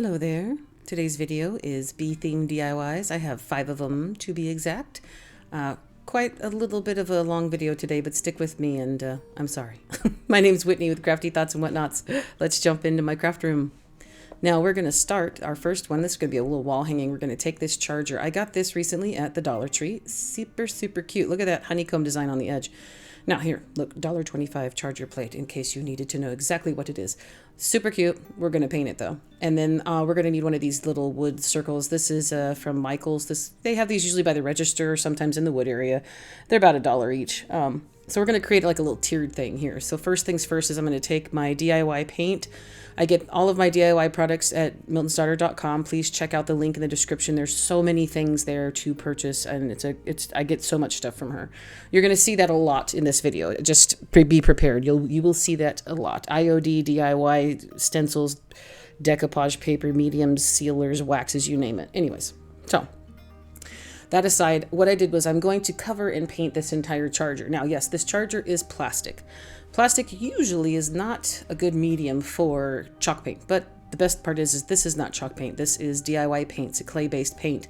Hello there. Today's video is bee-themed DIYs. I have 5 of them to be exact. Quite a little bit of a long video today, but stick with me and I'm sorry. My name's Whitney with Crafty Thoughts and Whatnots. Let's jump into my craft room. Now we're going to start our first one. This is going to be a little wall hanging. We're going to take this charger. I got this recently at the Dollar Tree. Super cute. Look at that honeycomb design on the edge. Now here, look, $1.25 charger plate in case you needed to know exactly what it is. Super cute. We're going to paint it though. And then we're going to need one of these little wood circles. This is from Michael's. They have these usually by the register or sometimes in the wood area. They're about $1 each. So we're going to create like a little tiered thing here. So first things first is I'm going to take my DIY paint. I get all of my DIY products at miltonsdaughter.com. Please check out the link in the description. There's so many things there to purchase, and I get so much stuff from her. You're going to see that a lot in this video. Just be prepared. You will see that a lot. IOD, DIY, stencils, decoupage paper, mediums, sealers, waxes, you name it. Anyways, so that aside, what I did was I'm going to cover and paint this entire charger. Now, yes, this charger is plastic. Plastic usually is not a good medium for chalk paint, but the best part is this is not chalk paint. This is DIY paint. It's a clay-based paint.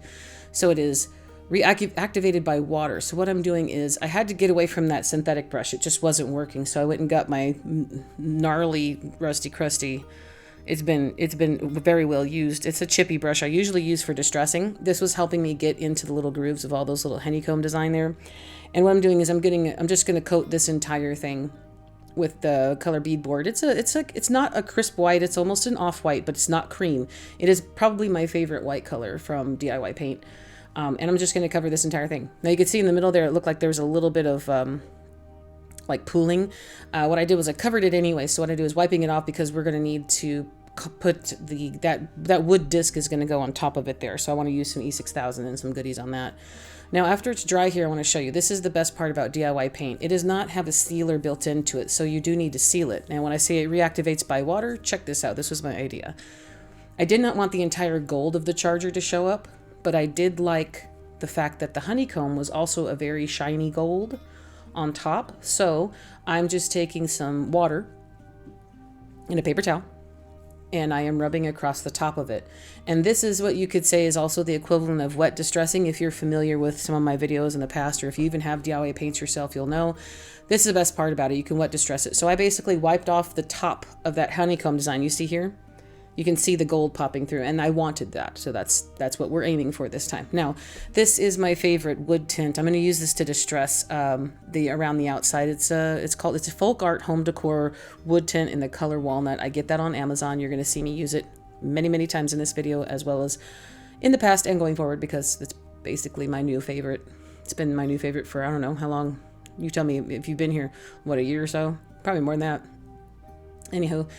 So it is reactivated by water. So what I'm doing is I had to get away from that synthetic brush. It just wasn't working. So I went and got my gnarly, rusty, crusty. It's been very well used. It's a chippy brush I usually use for distressing. This was helping me get into the little grooves of all those little honeycomb design there. And what I'm doing is I'm just going to coat this entire thing with the color beadboard. It's not a crisp white. It's almost an off-white, but it's not cream. It is probably my favorite white color from DIY paint. And I'm just going to cover this entire thing. Now you can see in the middle there, it looked like there was a little bit of like pooling. What I did was I covered it anyway. So what I do is wiping it off because we're going to need to put that wood disc is going to go on top of it there. So I want to use some E6000 and some goodies on that. Now after it's dry here, I want to show you, this is the best part about DIY paint. It does not have a sealer built into it, so you do need to seal it. Now when I say it reactivates by water, check this out. This was my idea. I did not want the entire gold of the charger to show up, but I did like the fact that the honeycomb was also a very shiny gold on top. So I'm just taking some water in a paper towel, and I am rubbing across the top of it. And this is what you could say is also the equivalent of wet distressing. If you're familiar with some of my videos in the past, or if you even have DIY paints yourself, you'll know this is the best part about it. You can wet distress it. So I basically wiped off the top of that honeycomb design you see here. You can see the gold popping through, and I wanted that. So that's what we're aiming for this time. Now, this is my favorite wood tint. I'm going to use this to distress around the outside. It's a folk art home decor wood tint in the color walnut. I get that on Amazon. You're going to see me use it many times in this video, as well as in the past and going forward, because it's basically my new favorite. It's been my new favorite for I don't know how long. You tell me if you've been here, what, a year or so? Probably more than that. Anywho,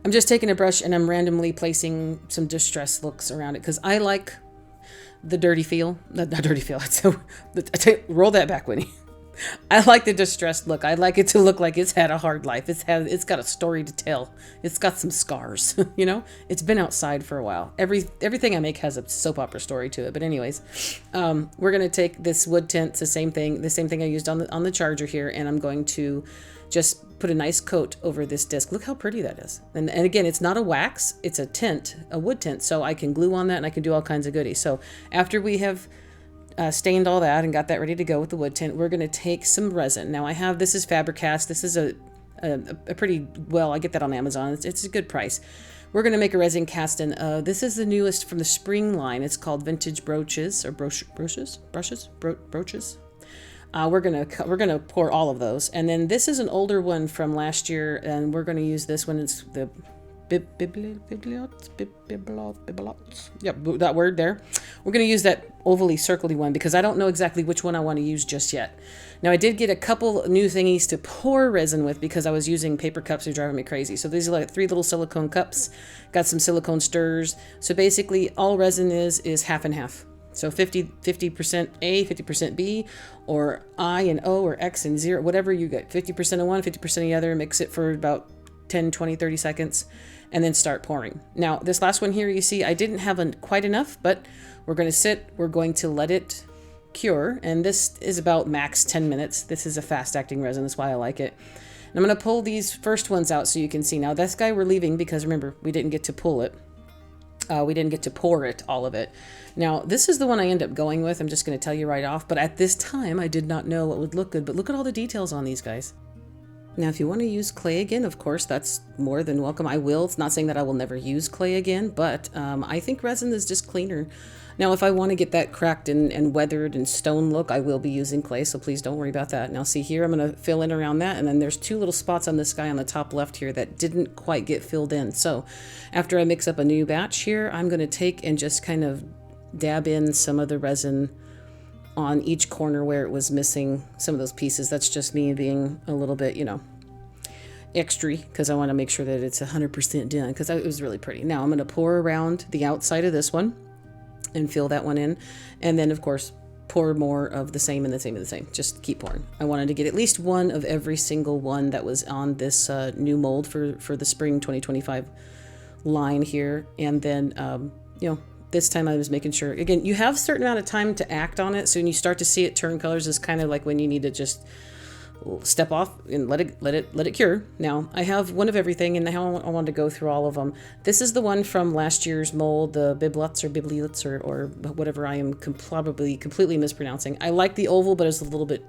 I'm just taking a brush and I'm randomly placing some distress looks around it because I like the dirty feel. Not dirty feel. Roll that back, Winnie. I like the distressed look. I like it to look like it's had a hard life. It's got a story to tell. It's got some scars. You know, it's been outside for a while. Everything I make has a soap opera story to it. But anyways, we're gonna take this wood tint. It's the same thing I used on the charger here, and I'm going to just put a nice coat over this disc. Look how pretty that is. And again, it's not a wax, it's a tint, a wood tint. So I can glue on that and I can do all kinds of goodies. So after we have stained all that and got that ready to go with the wood tint, we're going to take some resin. Now this is Fabricast. This is a pretty, well, I get that on Amazon. It's a good price. We're going to make a resin cast in. This is the newest from the spring line. It's called Vintage Brooches or brooches. We're gonna pour all of those, and then this is an older one from last year, and we're gonna use this one. It's the yep, that word there. We're gonna use that ovally circly one because I don't know exactly which one I want to use just yet. Now I did get a couple new thingies to pour resin with because I was using paper cups. They're driving me crazy. So these are like 3 little silicone cups. Got some silicone stirrers. So basically all resin is half and half. So 50% A, 50% B, or I and O, or X and 0, whatever you get. 50% of one, 50% of the other. Mix it for about 10, 20, 30 seconds, and then start pouring. Now, this last one here, you see, I didn't have quite enough, but we're going to let it cure, and this is about max 10 minutes. This is a fast-acting resin. That's why I like it. And I'm going to pull these first ones out so you can see. Now, this guy we're leaving because, remember, we didn't get to pull it. We didn't get to pour it, all of it. Now, this is the one I end up going with. I'm just going to tell you right off. But at this time, I did not know what would look good. But look at all the details on these guys. Now, if you want to use clay again, of course, that's more than welcome. I will. It's not saying that I will never use clay again, but I think resin is just cleaner. Now, if I want to get that cracked and weathered and stone look, I will be using clay, so please don't worry about that. Now, see here, I'm going to fill in around that, and then there's two little spots on this guy on the top left here that didn't quite get filled in. So after I mix up a new batch here, I'm going to take and just kind of dab in some of the resin on each corner where it was missing some of those pieces. That's just me being a little bit, extra, because I want to make sure that it's 100% done, because it was really pretty. Now I'm going to pour around the outside of this one and fill that one in, and then of course pour more of the same and the same and the same. Just keep pouring. I wanted to get at least one of every single one that was on this new mold for the spring 2025 line here. And then this time I was making sure, again, you have a certain amount of time to act on it. So when you start to see it turn colors, is kind of like when you need to just step off and let it cure. Now I have one of everything, and now I want to go through all of them. This is the one from last year's mold, the Bibliots or whatever I am probably completely mispronouncing. I like the oval, but it's a little bit,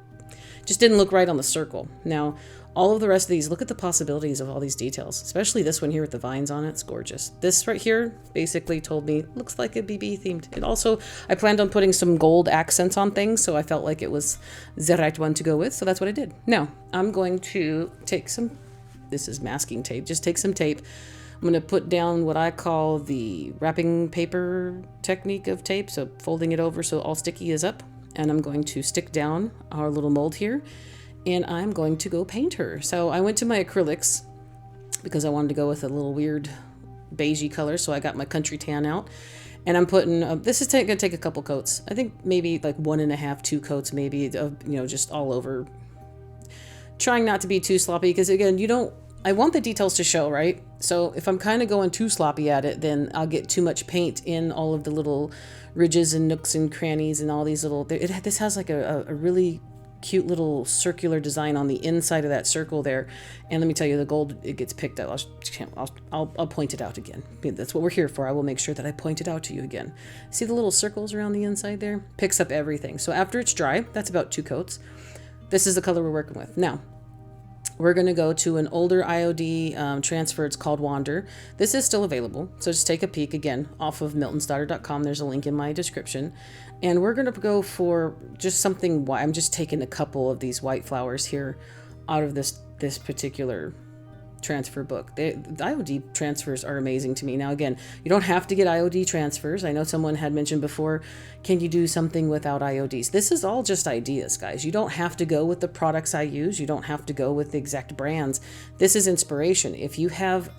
just didn't look right on the circle. Now all of the rest of these, look at the possibilities of all these details, especially this one here with the vines on it. It's gorgeous. This right here basically told me looks like a BB themed. And also I planned on putting some gold accents on things, so I felt like it was the right one to go with, so that's what I did. Now I'm going to take some, this is masking tape, just take some tape. I'm going to put down what I call the wrapping paper technique of tape, so folding it over so all sticky is up, and I'm going to stick down our little mold here. And I'm going to go paint her. So I went to my acrylics because I wanted to go with a little weird beigey color. So I got my country tan out, and I'm putting, this is going to take a couple coats. I think maybe like 1.5, 2 coats maybe of, just all over. Trying not to be too sloppy because again, I want the details to show, right? So if I'm kind of going too sloppy at it, then I'll get too much paint in all of the little ridges and nooks and crannies and all these little, this has like a really cute little circular design on the inside of that circle there, and let me tell you, the gold, it gets picked out. I'll point it out again. That's what we're here for. I will make sure that I point it out to you again. See the little circles around the inside there? Picks up everything. So after it's dry, that's about 2 coats. This is the color we're working with. Now we're going to go to an older IOD transfer. It's called Wander. This is still available, so just take a peek again off of miltonsdaughter.com. There's a link in my description. And we're going to go for just something white. I'm just taking a couple of these white flowers here out of this particular transfer book. The IOD transfers are amazing to me. Now, again, you don't have to get IOD transfers. I know someone had mentioned before, can you do something without IODs? This is all just ideas, guys. You don't have to go with the products I use. You don't have to go with the exact brands. This is inspiration. If you have,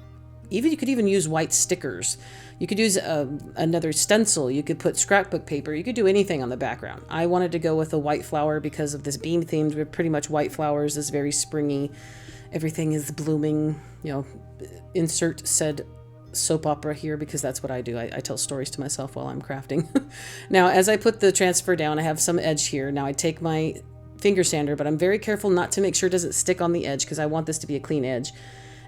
you could even use white stickers. You could use another stencil. You could put scrapbook paper. You could do anything on the background. I wanted to go with a white flower because of this beam themed. We're pretty much white flowers, this very springy. Everything is blooming, insert said soap opera here because that's what I do. I tell stories to myself while I'm crafting. Now, as I put the transfer down, I have some edge here. Now I take my finger sander, but I'm very careful not to make sure it doesn't stick on the edge because I want this to be a clean edge.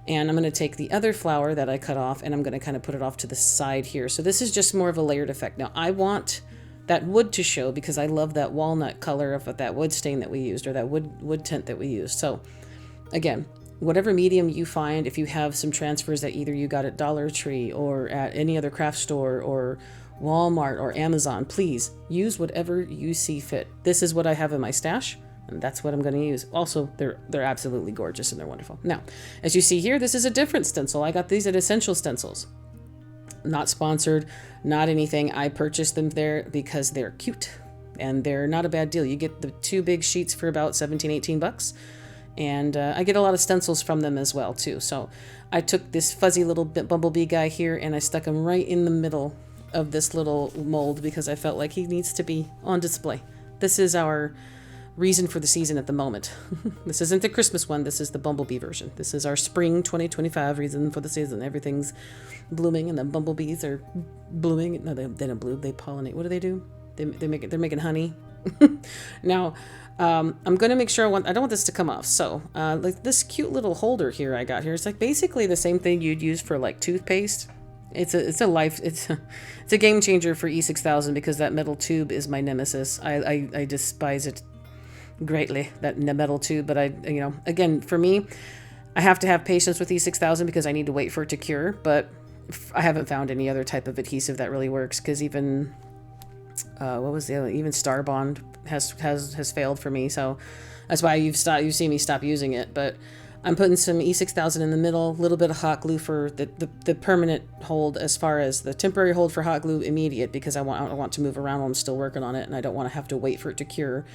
And I'm going to take the other flower that I cut off, and I'm going to kind of put it off to the side here. So this is just more of a layered effect. Now I want that wood to show because I love that walnut color of that wood stain that we used, or that wood tint that we used. So again, whatever medium you find, if you have some transfers that either you got at Dollar Tree or at any other craft store or Walmart or Amazon, please use whatever you see fit. This is what I have in my stash, and that's what I'm going to use. Also, they're absolutely gorgeous and they're wonderful. Now, as you see here, this is a different stencil. I got these at Essential Stencils. Not sponsored, not anything. I purchased them there because they're cute and they're not a bad deal. You get the 2 big sheets for about $17-18. And I get a lot of stencils from them as well too. So I took this fuzzy little bumblebee guy here and I stuck him right in the middle of this little mold because I felt like he needs to be on display. This is our reason for the season at the moment. This isn't the Christmas one. This is the bumblebee version. This is our spring 2025 reason for the season. Everything's blooming and the bumblebees are blooming. No, they don't bloom. They pollinate. What do? They're making honey. Now, I'm going to make sure I don't want this to come off. So, like this cute little holder here I got here, it's like basically the same thing you'd use for like toothpaste. It's a game changer for E6000 because that metal tube is my nemesis. I despise it greatly, that metal tube. But again, for me, I have to have patience with E6000 because I need to wait for it to cure. But I haven't found any other type of adhesive that really works, because even what was the other? Even Star Bond has failed for me. So that's why you've seen me stop using it. But I'm putting some E6000 in the middle, a little bit of hot glue for the permanent hold, as far as the temporary hold for hot glue immediate, because I want to move around while I'm still working on it, and I don't want to have to wait for it to cure.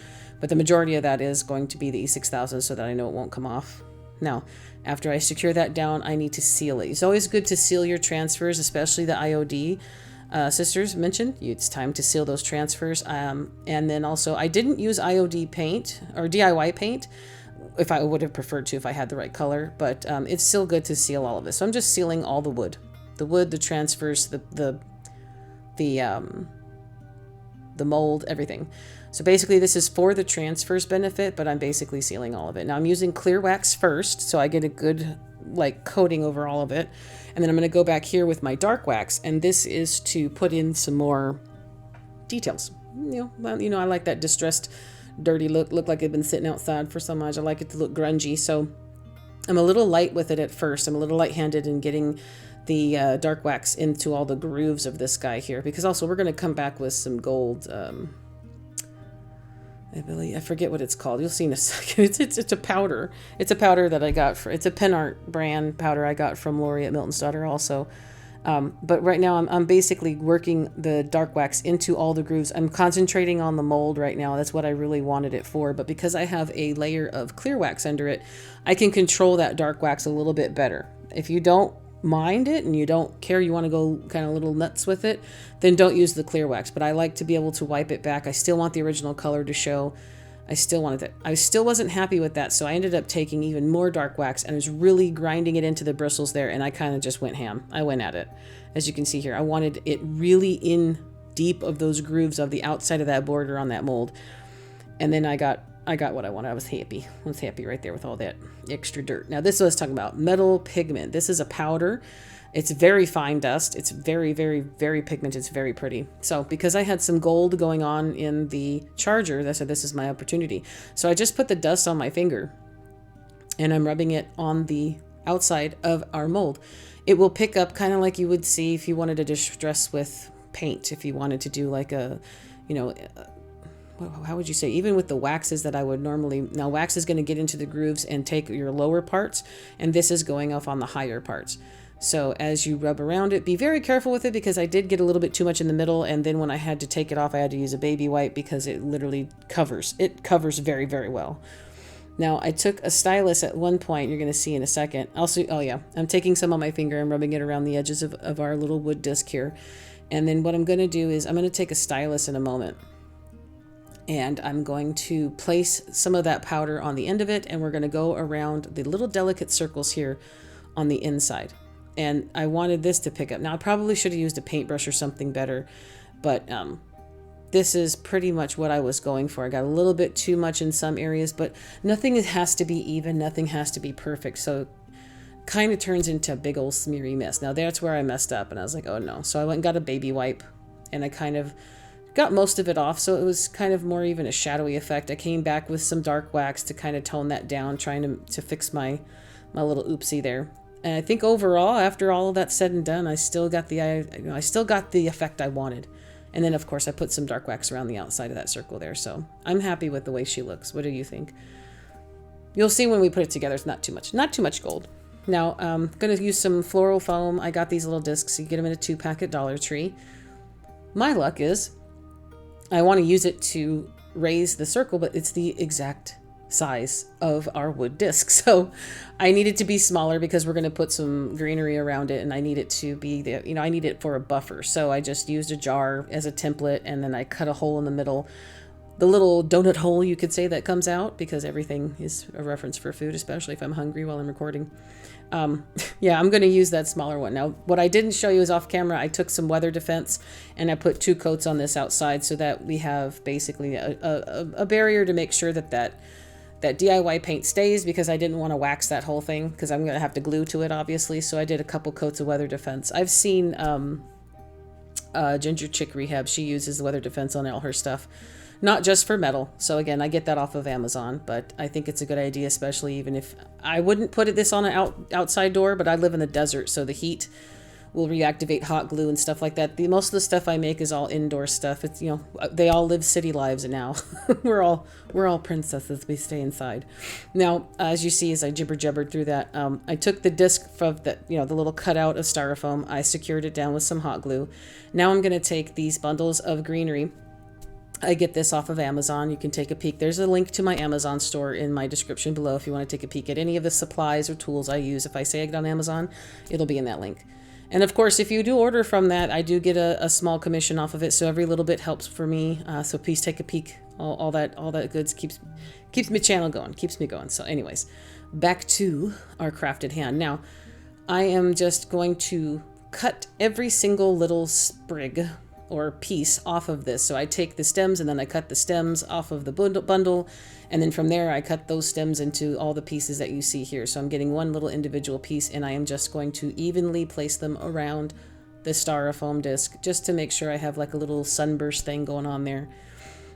But the majority of that is going to be the E6000, so that I know it won't come off. Now, after I secure that down, I need to seal it. It's always good to seal your transfers, especially the IOD. Sisters mentioned it's time to seal those transfers. And then also, I didn't use IOD paint or DIY paint, if I would have preferred to if I had the right color, but it's still good to seal all of this. So I'm just sealing all the wood, the transfers, the mold, everything. So basically this is for the transfers benefit, but I'm basically sealing all of it. Now I'm using clear wax first, so I get a good coating over all of it. And then I'm going to go back here with my dark wax, and this is to put in some more details. I like that distressed, dirty look like it's been sitting outside for so much. I like it to look grungy, so I'm a little light with it at first. I'm a little light-handed in getting the dark wax into all the grooves of this guy here, because also we're going to come back with some gold. I forget what it's called. You'll see in a second. It's a powder. It's a powder that I got it's a pen art brand powder I got from Lori at Milton's Daughter also. But right now I'm basically working the dark wax into all the grooves. I'm concentrating on the mold right now. That's what I really wanted it for. But because I have a layer of clear wax under it, I can control that dark wax a little bit better. If you don't mind it and you don't care, you want to go kind of a little nuts with it, then don't use the clear wax. But I like to be able to wipe it back. I still want the original color to show. I still wanted it. I still wasn't happy with that, so I ended up taking even more dark wax and was really grinding it into the bristles there, and I kind of just went ham. I went at it. As you can see here, I wanted it really in deep of those grooves of the outside of that border on that mold. And then I got what I wanted. I was happy. I was happy right there with all that extra dirt. Now this is what I was talking about. Metal pigment. This is a powder. It's very fine dust. It's very, very, very pigmented. It's very pretty. So because I had some gold going on in the charger, I said this is my opportunity. So I just put the dust on my finger and I'm rubbing it on the outside of our mold. It will pick up kind of like you would see if you wanted to distress with paint. If you wanted to do like a, how would you say, even with the waxes that I would normally, now wax is going to get into the grooves and take your lower parts, and this is going off on the higher parts. So as you rub around it, be very careful with it, because I did get a little bit too much in the middle, and then when I had to take it off, I had to use a baby wipe because it literally covers. It covers very, very well. Now I took a stylus at one point, you're going to see in a second. I'm taking some on my finger and rubbing it around the edges of our little wood disc here. And then what I'm going to do is I'm going to take a stylus in a moment. And I'm going to place some of that powder on the end of it, and we're going to go around the little delicate circles here on the inside. And I wanted this to pick up. Now I probably should have used a paintbrush or something better, but this is pretty much what I was going for. I got a little bit too much in some areas, but nothing has to be even, nothing has to be perfect. So it kind of turns into a big old smeary mess. Now that's where I messed up, and I was like, oh no. So I went and got a baby wipe, and I kind of got most of it off, so it was kind of more even a shadowy effect. I came back with some dark wax to kind of tone that down, trying to fix my little oopsie there. And I think overall, after all of that said and done, I still got the effect I wanted. And then of course I put some dark wax around the outside of that circle there. So I'm happy with the way she looks. What do you think? You'll see when we put it together, it's not too much gold. Now I'm going to use some floral foam. I got these little discs. You get them in a 2-pack at Dollar Tree. My luck is I want to use it to raise the circle, but it's the exact size of our wood disc. So I need it to be smaller because we're going to put some greenery around it, and I need it to be I need it for a buffer. So I just used a jar as a template, and then I cut a hole in the middle, the little donut hole you could say that comes out, because everything is a reference for food, especially if I'm hungry while I'm recording. Yeah, I'm going to use that smaller one. Now, what I didn't show you is off camera, I took some weather defense and I put 2 coats on this outside so that we have basically a barrier to make sure that that DIY paint stays because I didn't want to wax that whole thing because I'm going to have to glue to it, obviously. So I did a couple coats of weather defense. I've seen Ginger Chick Rehab. She uses the weather defense on all her stuff, not just for metal. So again, I get that off of Amazon, but I think it's a good idea, especially even if I wouldn't put this on an outside door, but I live in the desert, so the heat will reactivate hot glue and stuff like that. Most of the stuff I make is all indoor stuff. It's, you know, they all live city lives now. we're all princesses. We stay inside. Now, as you see, as I jibbered through that, I took the disc from the, you know, the little cutout of styrofoam. I secured it down with some hot glue. Now I'm going to take these bundles of greenery. I get this off of Amazon. You can take a peek. There's a link to my Amazon store in my description below if you want to take a peek at any of the supplies or tools I use. If I say I get on Amazon, it'll be in that link. And of course, if you do order from that, I do get a small commission off of it. So every little bit helps for me. So please take a peek. All that goods keeps my channel going, keeps me going. So anyways, back to our crafted hand. Now, I am just going to cut every single little sprig or piece off of this. So I take the stems and then I cut the stems off of the bundle. And then from there, I cut those stems into all the pieces that you see here. So I'm getting one little individual piece and I am just going to evenly place them around the styrofoam disc just to make sure I have like a little sunburst thing going on there.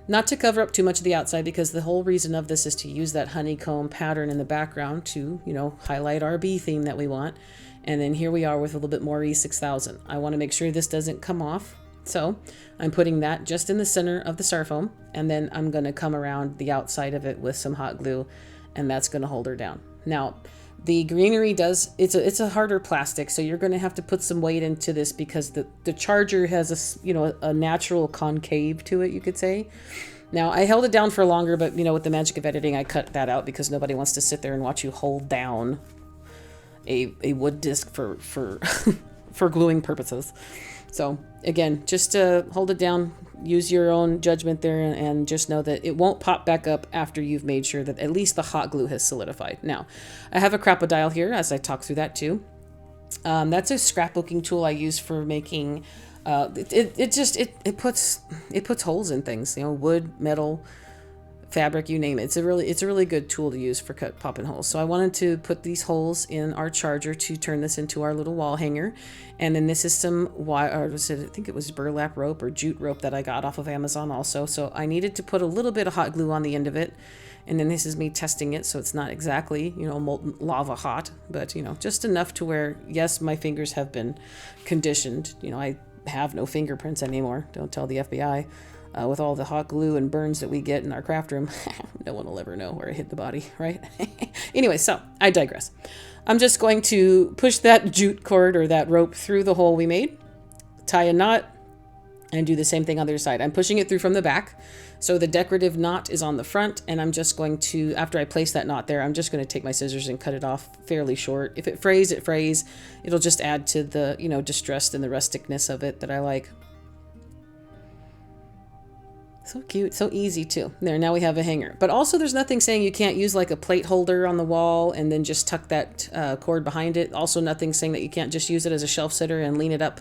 Not to cover up too much of the outside because the whole reason of this is to use that honeycomb pattern in the background to, you know, highlight our bee theme that we want. And then here we are with a little bit more E6000. I want to make sure this doesn't come off. So I'm putting that just in the center of the styrofoam, and then I'm going to come around the outside of it with some hot glue, and that's going to hold her down. Now, the greenery it's a harder plastic, so you're going to have to put some weight into this because the charger has a natural concave to it, you could say. Now, I held it down for longer, but with the magic of editing, I cut that out because nobody wants to sit there and watch you hold down a wood disc for for gluing purposes. So again, just hold it down, use your own judgment there, and just know that it won't pop back up after you've made sure that at least the hot glue has solidified. Now, I have a crocodile here as I talk through that too. That's a scrapbooking tool I use for making, it puts holes in things, wood, metal, fabric, you name it. It's a really good tool to use for popping holes. So I wanted to put these holes in our charger to turn this into our little wall hanger. And then this is some wire, I think it was burlap rope or jute rope that I got off of Amazon also. So I needed to put a little bit of hot glue on the end of it. And then this is me testing it, so it's not exactly, molten lava hot, but just enough to where, yes, my fingers have been conditioned. I have no fingerprints anymore. Don't tell the FBI. With all the hot glue and burns that we get in our craft room, no one will ever know where it hit the body, right? Anyway, so I digress. I'm just going to push that jute cord or that rope through the hole we made, tie a knot, and do the same thing on the other side. I'm pushing it through from the back. So the decorative knot is on the front, and I'm just going to, after I place that knot there, I'm just going to take my scissors and cut it off fairly short. If it frays, it frays. It'll just add to the, distressed and the rusticness of it that I like. So cute, so easy too. There, now we have a hanger. But also there's nothing saying you can't use like a plate holder on the wall and then just tuck that cord behind it. Also nothing saying that you can't just use it as a shelf sitter and lean it up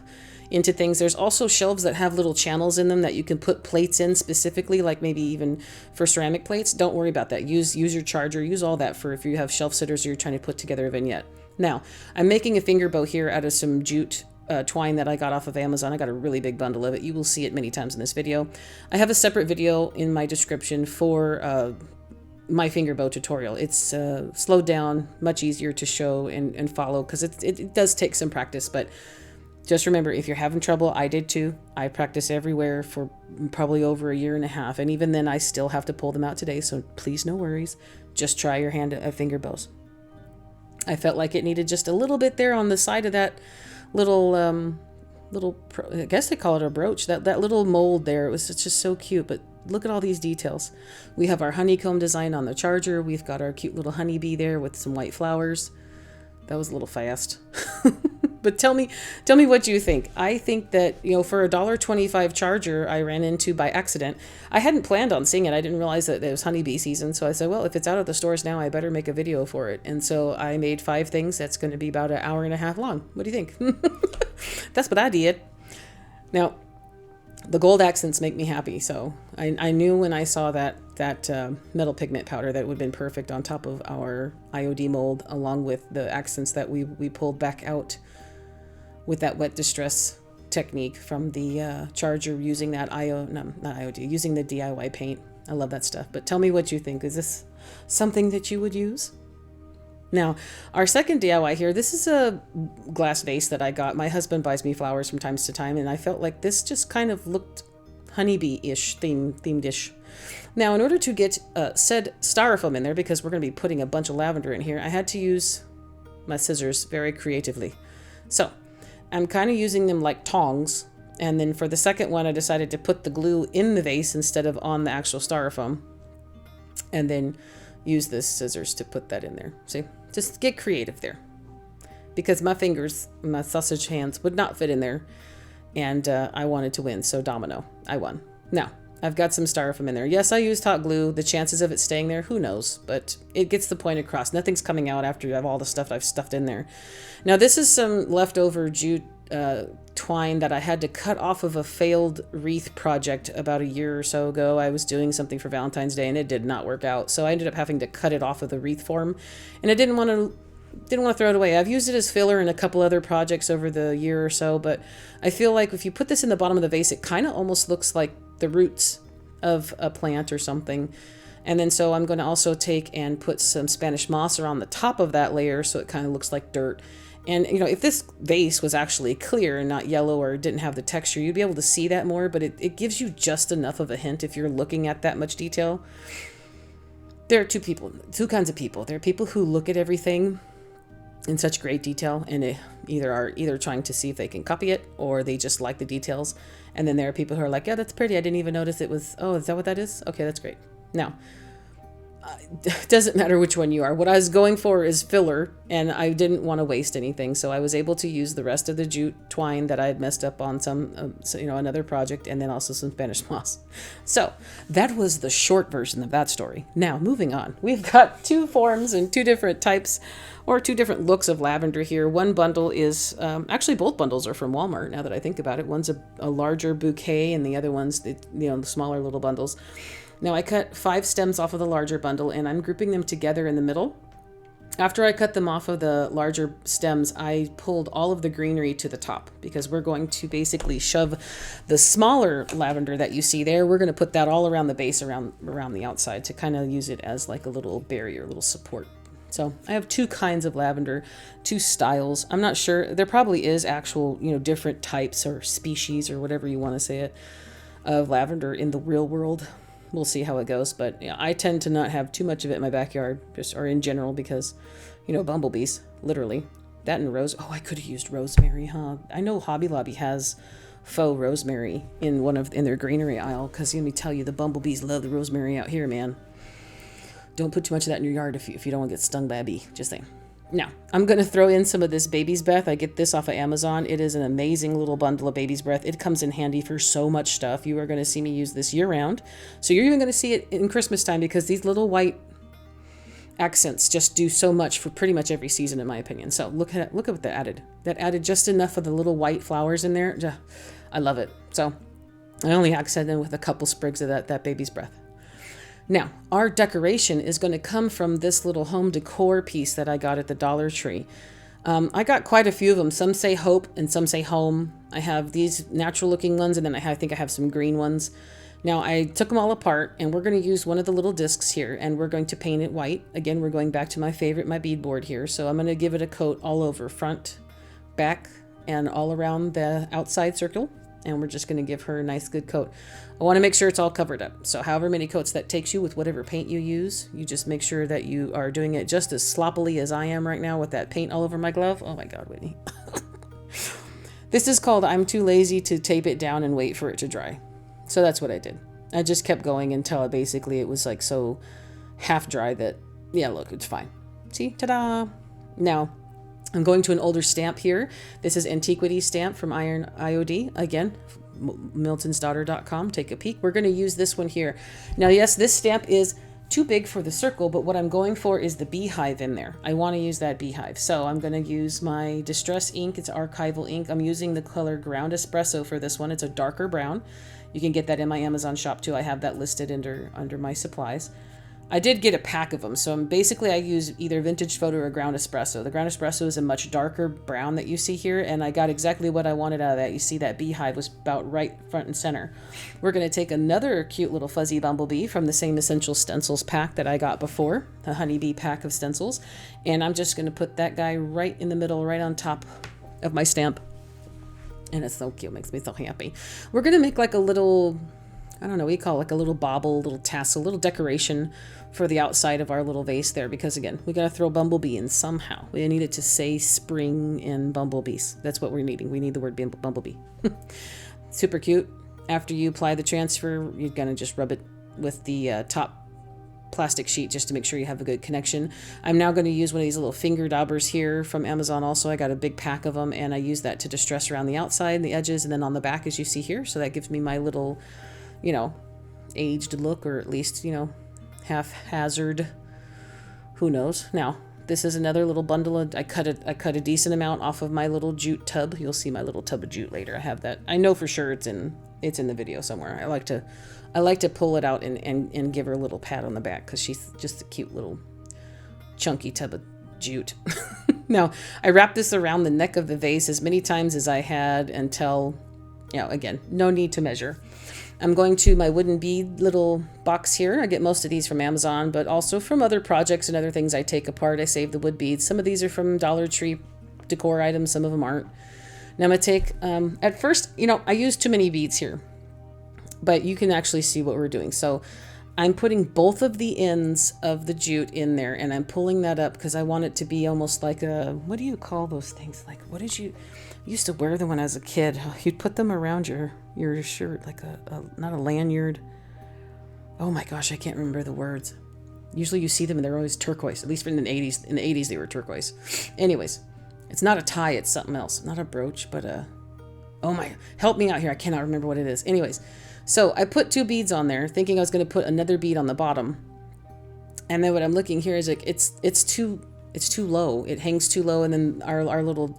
into things. There's also shelves that have little channels in them that you can put plates in specifically, like maybe even for ceramic plates. Don't worry about that. Use your charger, use all that for if you have shelf sitters or you're trying to put together a vignette. Now, I'm making a finger bow here out of some jute twine that I got off of Amazon. I got a really big bundle of it. You will see it many times in this video. I have a separate video in my description for my finger bow tutorial. It's slowed down, much easier to show and follow because it does take some practice, but just remember, if you're having trouble, I did too. I practice everywhere for probably over a year and a half, and even then I still have to pull them out today, so please no worries. Just try your hand at finger bows. I felt like it needed just a little bit there on the side of that little I guess they call it a brooch, that little mold there. It was just so cute, but look at all these details. We have our honeycomb design on the charger. We've got our cute little honeybee there with some white flowers. That was a little fast. But tell me what you think. I think that, for a $1.25 charger I ran into by accident. I hadn't planned on seeing it. I didn't realize that it was honeybee season. So I said, well, if it's out of the stores now, I better make a video for it. And so I made 5 things. That's going to be about an hour and a half long. What do you think? That's what I did. Now, The gold accents make me happy. So I knew when I saw that metal pigment powder that it would have been perfect on top of our IOD mold, along with the accents that we pulled back out with that wet distress technique from the charger, using that not IOD, using the DIY paint. I love that stuff. But tell me what you think. Is this something that you would use? Now, our second DIY here, this is a glass vase that I got. My husband buys me flowers from time to time, and I felt like this just kind of looked honeybee-ish, themed-ish. Now, in order to get said styrofoam in there, because we're going to be putting a bunch of lavender in here, I had to use my scissors very creatively. So, I'm kind of using them like tongs, and then for the second one, I decided to put the glue in the vase instead of on the actual styrofoam, and then use the scissors to put that in there. See? Just get creative there, because my fingers, my sausage hands would not fit in there, and I wanted to win, so domino, I won. Now, I've got some styrofoam in there. Yes, I used hot glue. The chances of it staying there, who knows, but it gets the point across. Nothing's coming out after you have all the stuff I've stuffed in there. Now, this is some leftover jute twine that I had to cut off of a failed wreath project about a year or so ago. I was doing something for Valentine's Day and it did not work out, so I ended up having to cut it off of the wreath form, and I didn't want to throw it away. I've used it as filler in a couple other projects over the year or so, but I feel like if you put this in the bottom of the vase, it kind of almost looks like the roots of a plant or something. And then so I'm going to also take and put some Spanish moss around the top of that layer so it kind of looks like dirt. And, you know, if this vase was actually clear and not yellow or didn't have the texture, you'd be able to see that more, but it gives you just enough of a hint if you're looking at that much detail. There are two kinds of people. There are people who look at everything in such great detail and they either trying to see if they can copy it or they just like the details. And then there are people who are like, yeah, that's pretty. I didn't even notice it was, oh, is that what that is? Okay, that's great. Now, it doesn't matter which one you are. What I was going for is filler, and I didn't want to waste anything, so I was able to use the rest of the jute twine that I had messed up on another project, and then also some Spanish moss. So that was the short version of that story. Now, moving on, we've got two forms and two different types or two different looks of lavender here. One bundle is actually both bundles are from Walmart. Now that I think about it, one's a larger bouquet, and the other one's the smaller little bundles. Now I cut 5 stems off of the larger bundle and I'm grouping them together in the middle. After I cut them off of the larger stems, I pulled all of the greenery to the top because we're going to basically shove the smaller lavender that you see there. We're going to put that all around the base, around the outside, to kind of use it as like a little barrier, a little support. So I have 2 kinds of lavender, 2 styles. I'm not sure. There probably is actual, different types or species or whatever you want to say it of lavender in the real world. We'll see how it goes, but I tend to not have too much of it in my backyard, or in general, because, bumblebees, literally. That and rose. Oh, I could have used rosemary, huh? I know Hobby Lobby has faux rosemary in their greenery aisle, because let me tell you, the bumblebees love the rosemary out here, man. Don't put too much of that in your yard if you don't want to get stung by a bee. Just saying. Now, I'm going to throw in some of this baby's breath. I get this off of Amazon. It is an amazing little bundle of baby's breath. It comes in handy for so much stuff. You are going to see me use this year-round. So you're even going to see it in Christmas time because these little white accents just do so much for pretty much every season, in my opinion. So look at what that added. That added just enough of the little white flowers in there. I love it. So I only accent them with a couple sprigs of that baby's breath. Now, our decoration is going to come from this little home decor piece that I got at the Dollar Tree. I got quite a few of them. Some say hope and some say home. I have these natural looking ones, and then I think I have some green ones. Now, I took them all apart, and we're going to use one of the little discs here, and we're going to paint it white. Again, we're going back to my favorite, my beadboard here. So I'm going to give it a coat all over, front, back, and all around the outside circle. And we're just going to give her a nice good coat. I want to make sure it's all covered up. So however many coats that takes you with whatever paint you use, you just make sure that you are doing it just as sloppily as I am right now with that paint all over my glove. Oh my God, Whitney. This is called I'm too lazy to tape it down and wait for it to dry. So that's what I did. I just kept going until it was like so half dry that, yeah, look, it's fine. See, ta-da. Now, I'm going to an older stamp here. This is Antiquity stamp from Iron IOD. Again, miltonsdaughter.com. Take a peek. We're going to use this one here. Now, yes, this stamp is too big for the circle, but what I'm going for is the beehive in there. I want to use that beehive. So I'm going to use my Distress ink. It's archival ink. I'm using the color Ground Espresso for this one. It's a darker brown. You can get that in my Amazon shop too. I have that listed under my supplies. I did get a pack of them. So basically I use either Vintage Photo or Ground Espresso. The Ground Espresso is a much darker brown that you see here, and I got exactly what I wanted out of that. You see that beehive was about right front and center. We're going to take another cute little fuzzy bumblebee from the same Essential Stencils pack that I got before, the honeybee pack of stencils, and I'm just going to put that guy right in the middle, right on top of my stamp. And it's so cute, makes me so happy. We're going to make like a little, I don't know what you call it, like a little bauble, little tassel, little decoration for the outside of our little vase there, because again, we got to throw bumblebee in somehow. We need it to say spring and bumblebees. That's what we're needing. We need the word bumblebee. Super cute. After you apply the transfer, you're going to just rub it with the top plastic sheet just to make sure you have a good connection. I'm now going to use one of these little finger daubers here from Amazon also. I got a big pack of them, and I use that to distress around the outside and the edges and then on the back, as you see here. So that gives me my little, you know, aged look, or at least, you know, haphazard. Who knows? Now, this is another little bundle of, I cut a decent amount off of my little jute tub. You'll see my little tub of jute later. I have that. I know for sure it's in the video somewhere. I like to pull it out and give her a little pat on the back, because she's just a cute little chunky tub of jute. Now, I wrapped this around the neck of the vase as many times as I had until, you know, again, no need to measure. I'm going to my wooden bead little box here. I get most of these from Amazon, but also from other projects and other things I take apart. I save the wood beads. Some of these are from Dollar Tree decor items. Some of them aren't. Now I'm going to take, at first, you know, I use too many beads here, but you can actually see what we're doing. So I'm putting both of the ends of the jute in there, and I'm pulling that up because I want it to be almost like a, what do you call those things? Like, what did you used to wear them when I was a kid? You'd put them around your shirt, like not a lanyard. Oh my gosh, I can't remember the words. Usually you see them and they're always turquoise, at least in the 80s. In the 80s they were turquoise. Anyways, it's not a tie, it's something else. Not a brooch, but oh my, help me out here. I cannot remember what it is. Anyways, so I put 2 beads on there, thinking I was going to put another bead on the bottom. And then what I'm looking here is like it's too low. It hangs too low, and then our little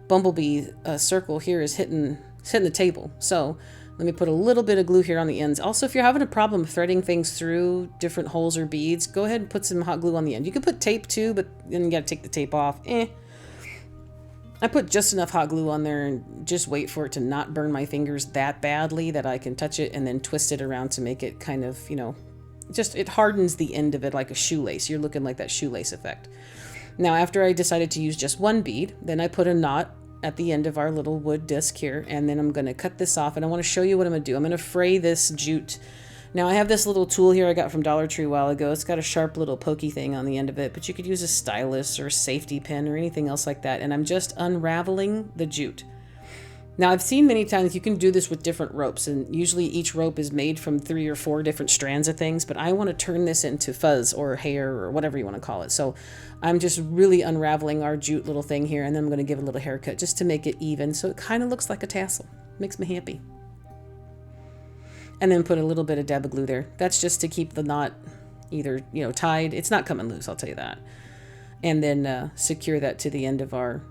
bumblebee circle here is hitting the table. So let me put a little bit of glue here on the ends. Also, if you're having a problem threading things through different holes or beads, go ahead and put some hot glue on the end. You could put tape too, but then you got to take the tape off. I put just enough hot glue on there and just wait for it to not burn my fingers that badly that I can touch it and then twist it around to make it kind of, you know, just, it hardens the end of it like a shoelace. You're looking like that shoelace effect. Now, after I decided to use just 1 bead, then I put a knot at the end of our little wood disc here, and then I'm going to cut this off, and I want to show you what I'm going to do. I'm going to fray this jute. Now, I have this little tool here I got from Dollar Tree a while ago. It's got a sharp little pokey thing on the end of it, but you could use a stylus or a safety pin or anything else like that, and I'm just unraveling the jute. Now, I've seen many times you can do this with different ropes, and usually each rope is made from 3 or 4 different strands of things, but I want to turn this into fuzz or hair or whatever you want to call it. So I'm just really unraveling our jute little thing here, and then I'm going to give it a little haircut just to make it even, so it kind of looks like a tassel. Makes me happy. And then put a little bit of dab of glue there. That's just to keep the knot either, you know, tied. It's not coming loose, I'll tell you that. And then secure that to the end of our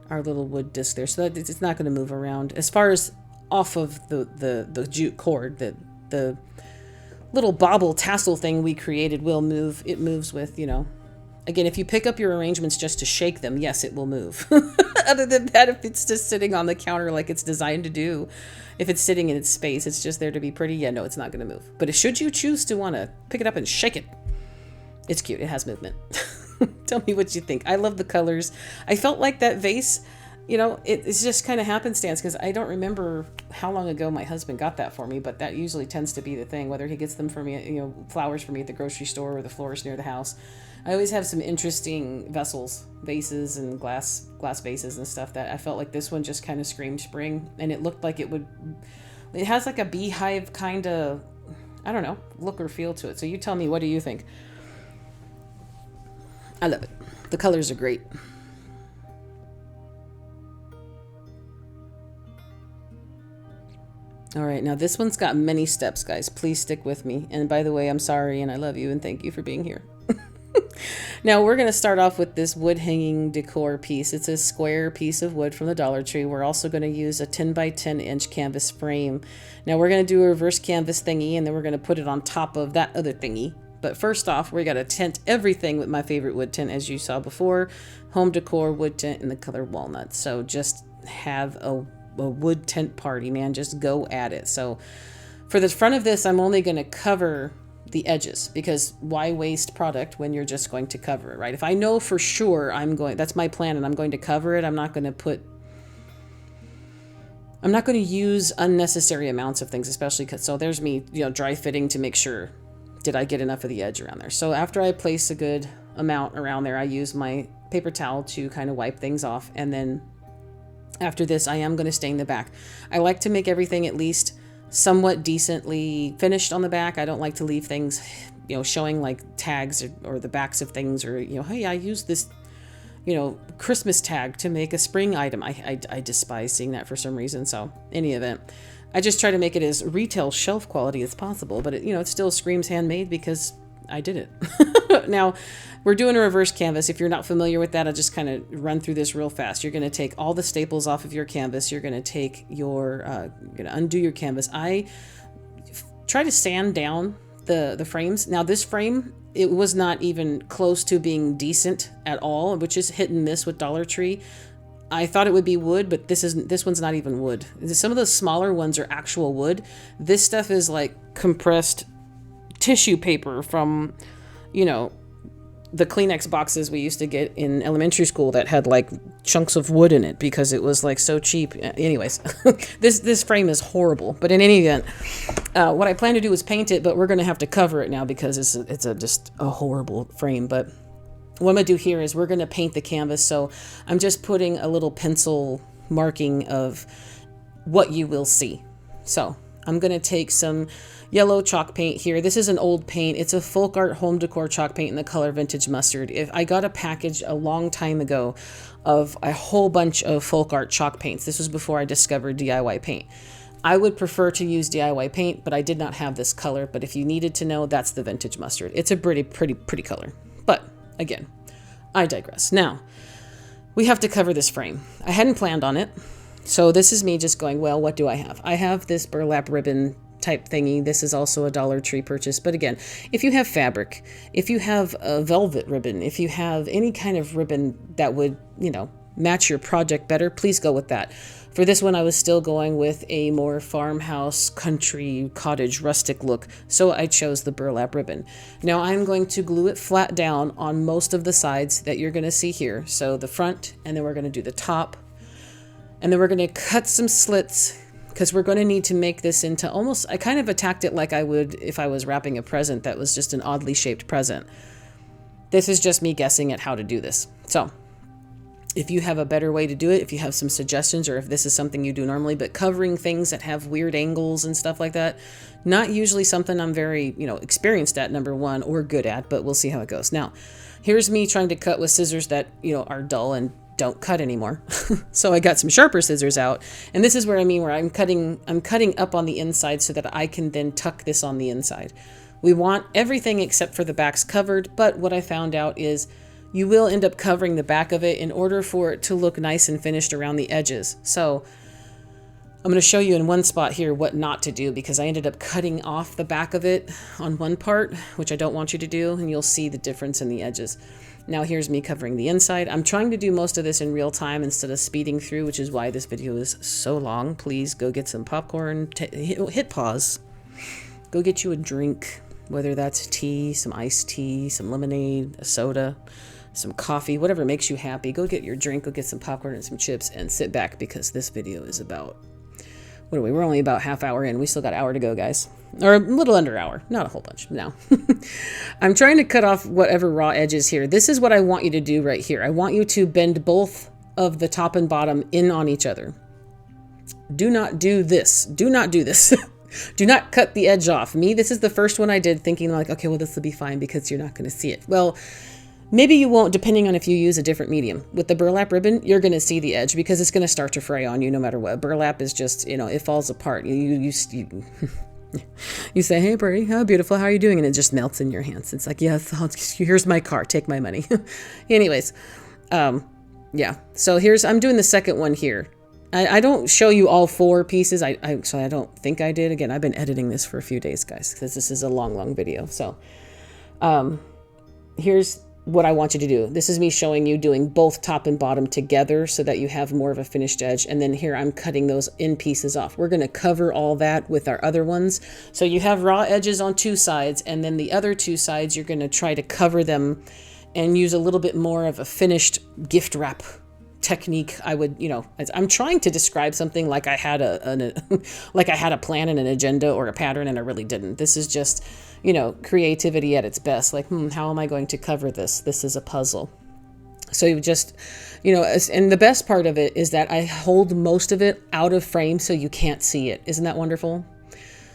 little wood disc there, so that it's not going to move around. As far as off of the jute cord, the little bobble tassel thing we created will move. It moves with, you know, again, if you pick up your arrangements just to shake them, yes, it will move. Other than that, if it's just sitting on the counter like it's designed to do, if it's sitting in its space, it's just there to be pretty, yeah, no, it's not going to move. But should you choose to want to pick it up and shake it, it's cute. It has movement. Tell me what you think. I love the colors. I felt like that vase, you know, it's just kind of happenstance, because I don't remember how long ago my husband got that for me, but that usually tends to be the thing, whether he gets them for me, you know, flowers for me at the grocery store or the florist near the house. I always have some interesting vases and glass vases and stuff that I felt like this one just kind of screamed spring, and it looked like it has like a beehive kind of, I don't know, look or feel to it. So you tell me, what do you think? I love it. The colors are great. All right, now this one's got many steps, guys. Please stick with me. And by the way, I'm sorry and I love you and thank you for being here. Now we're going to start off with this wood hanging decor piece. It's a square piece of wood from the Dollar Tree. We're also going to use a 10 by 10 inch canvas frame. Now we're going to do a reverse canvas thingy and then we're going to put it on top of that other thingy. But first off, we got to tint everything with my favorite wood tint, as you saw before, home decor wood tint in the color walnut. So just have a wood tint party, man. Just go at it. So for the front of this, I'm only going to cover the edges, because why waste product when you're just going to cover it, right? If I know for sure that's my plan and I'm going to cover it, I'm not going to use unnecessary amounts of things, especially because, so there's me, dry fitting to make sure, did I get enough of the edge around there? So after I place a good amount around there, I use my paper towel to kind of wipe things off. And then after this, I am going to stain the back. I like to make everything at least somewhat decently finished on the back. I don't like to leave things, showing like tags or the backs of things, or, hey, I used this, Christmas tag to make a spring item. I despise seeing that for some reason. So any event, I just try to make it as retail shelf quality as possible, but it still screams handmade because I did it. Now we're doing a reverse canvas. If you're not familiar with that, I'll just kind of run through this real fast. You're going to take all the staples off of your canvas. You're going to take you're going to undo your canvas. I try to sand down the frames. Now this frame, it was not even close to being decent at all, which is hit and miss with Dollar Tree. I thought it would be wood, but this one's not even wood. Some of the smaller ones are actual wood. This stuff is like compressed tissue paper from, the Kleenex boxes we used to get in elementary school that had like chunks of wood in it because it was like so cheap. Anyways, this frame is horrible. But in any event, what I plan to do is paint it, but we're going to have to cover it now because it's just a horrible frame. But what I'm going to do here is we're going to paint the canvas. So I'm just putting a little pencil marking of what you will see. So I'm going to take some yellow chalk paint here. This is an old paint. It's a folk art home decor chalk paint in the color vintage mustard. If I got a package a long time ago of a whole bunch of folk art chalk paints. This was before I discovered DIY paint. I would prefer to use DIY paint, but I did not have this color. But if you needed to know, that's the vintage mustard. It's a pretty color. But again, I digress. Now, we have to cover this frame. I hadn't planned on it. So this is me just going, well, what do I have? I have this burlap ribbon type thingy. This is also a Dollar Tree purchase. But again, if you have fabric, if you have a velvet ribbon, if you have any kind of ribbon that would, match your project better, please go with that. For this one, I was still going with a more farmhouse, country, cottage, rustic look. So I chose the burlap ribbon. Now I'm going to glue it flat down on most of the sides that you're going to see here. So the front, and then we're going to do the top. And then we're going to cut some slits because we're going to need to make this into almost, I kind of attacked it like I would if I was wrapping a present that was just an oddly shaped present. This is just me guessing at how to do this. So if you have a better way to do it, if you have some suggestions, or if this is something you do normally, but covering things that have weird angles and stuff like that, not usually something I'm very, experienced at, number one, or good at, but we'll see how it goes. Now, here's me trying to cut with scissors that, are dull and don't cut anymore. So I got some sharper scissors out, and this is where I'm cutting up on the inside so that I can then tuck this on the inside. We want everything except for the backs covered, but what I found out is you will end up covering the back of it in order for it to look nice and finished around the edges. So I'm going to show you in one spot here what not to do, because I ended up cutting off the back of it on one part, which I don't want you to do, and you'll see the difference in the edges. Now here's me covering the inside. I'm trying to do most of this in real time instead of speeding through, which is why this video is so long. Please go get some popcorn, hit pause, go get you a drink, whether that's tea, some iced tea, some lemonade, a soda, some coffee, whatever makes you happy. Go get your drink, go get some popcorn and some chips, and sit back because this video is about, what are we? We're only about half hour in. We still got an hour to go, guys. Or a little under an hour. Not a whole bunch. No. I'm trying to cut off whatever raw edges here. This is what I want you to do right here. I want you to bend both of the top and bottom in on each other. Do not do this. Do not do this. Do not cut the edge off. This is the first one I did thinking like, okay, well, this will be fine because you're not going to see it. Well, Maybe you won't, depending on if you use a different medium. With the burlap ribbon, you're going to see the edge because it's going to start to fray on you no matter what. Burlap is just, it falls apart. You you say, hey, Brie, how beautiful, how are you doing? And it just melts in your hands. It's like, yes, here's my car, take my money. Anyways, yeah. So I'm doing the second one here. I don't show you all 4 pieces. I don't think I did. Again, I've been editing this for a few days, guys, because this is a long video. So here's what I want you to do. This is me showing you doing both top and bottom together so that you have more of a finished edge. And then here I'm cutting those end pieces off. We're going to cover all that with our other ones. So you have raw edges on 2 sides, and then the other 2 sides, you're going to try to cover them and use a little bit more of a finished gift wrap technique. I'm trying to describe something like I had like I had a plan and an agenda or a pattern, and I really didn't. This is just, creativity at its best. Like, how am I going to cover this? This is a puzzle. So you just, and the best part of it is that I hold most of it out of frame so you can't see it. Isn't that wonderful?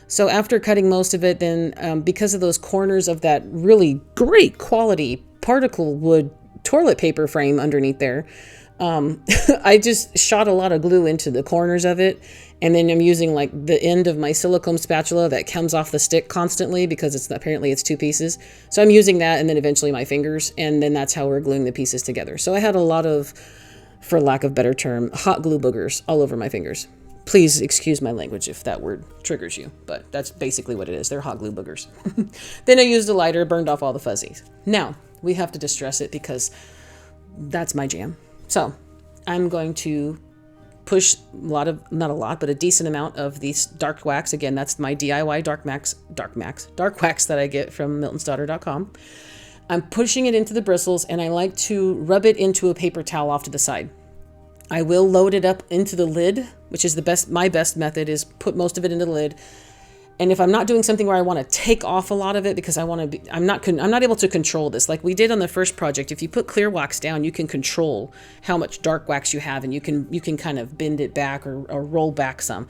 So after cutting most of it, then because of those corners of that really great quality particle wood toilet paper frame underneath there, I just shot a lot of glue into the corners of it. And then I'm using like the end of my silicone spatula that comes off the stick constantly because apparently it's 2 pieces. So I'm using that, and then eventually my fingers, and then that's how we're gluing the pieces together. So I had a lot of, for lack of a better term, hot glue boogers all over my fingers. Please excuse my language if that word triggers you, but that's basically what it is. They're hot glue boogers. Then I used a lighter, burned off all the fuzzies. Now we have to distress it because that's my jam. So I'm going to push not a lot, but a decent amount of these dark wax. Again, that's my DIY dark wax that I get from miltonsdaughter.com. I'm pushing it into the bristles, and I like to rub it into a paper towel off to the side. I will load it up into the lid, which is my best method is put most of it into the lid. And if I'm not doing something where I want to take off a lot of it because I'm not able to control this. Like we did on the first project, if you put clear wax down, you can control how much dark wax you have, and you can kind of bend it back or roll back some.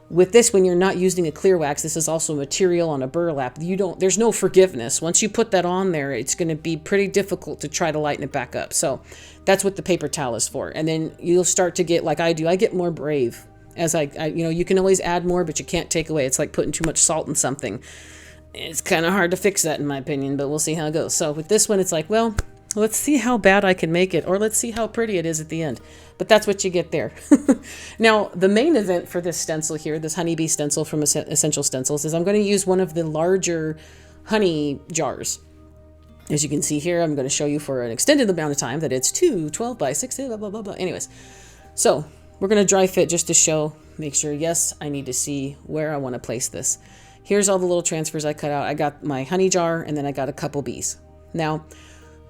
With this, when you're not using a clear wax, this is also material on a burlap. There's no forgiveness. Once you put that on there, it's going to be pretty difficult to try to lighten it back up. So that's what the paper towel is for. And then you'll start to get, like I do, I get more brave. As you can always add more, but you can't take away. It's like putting too much salt in something. It's kind of hard to fix that, in my opinion, but we'll see how it goes. So with this one, it's like, well, let's see how bad I can make it, or let's see how pretty it is at the end. But that's what you get there. Now, the main event for this stencil here, this honeybee stencil from Essential Stencils, is I'm going to use one of the larger honey jars. As you can see here, I'm going to show you for an extended amount of time that it's 12 by 6, blah, blah, blah, blah. Anyways, so we're going to dry fit just to make sure, yes, I need to see where I want to place this. Here's all the little transfers I cut out. I got my honey jar, and then I got a couple bees. Now,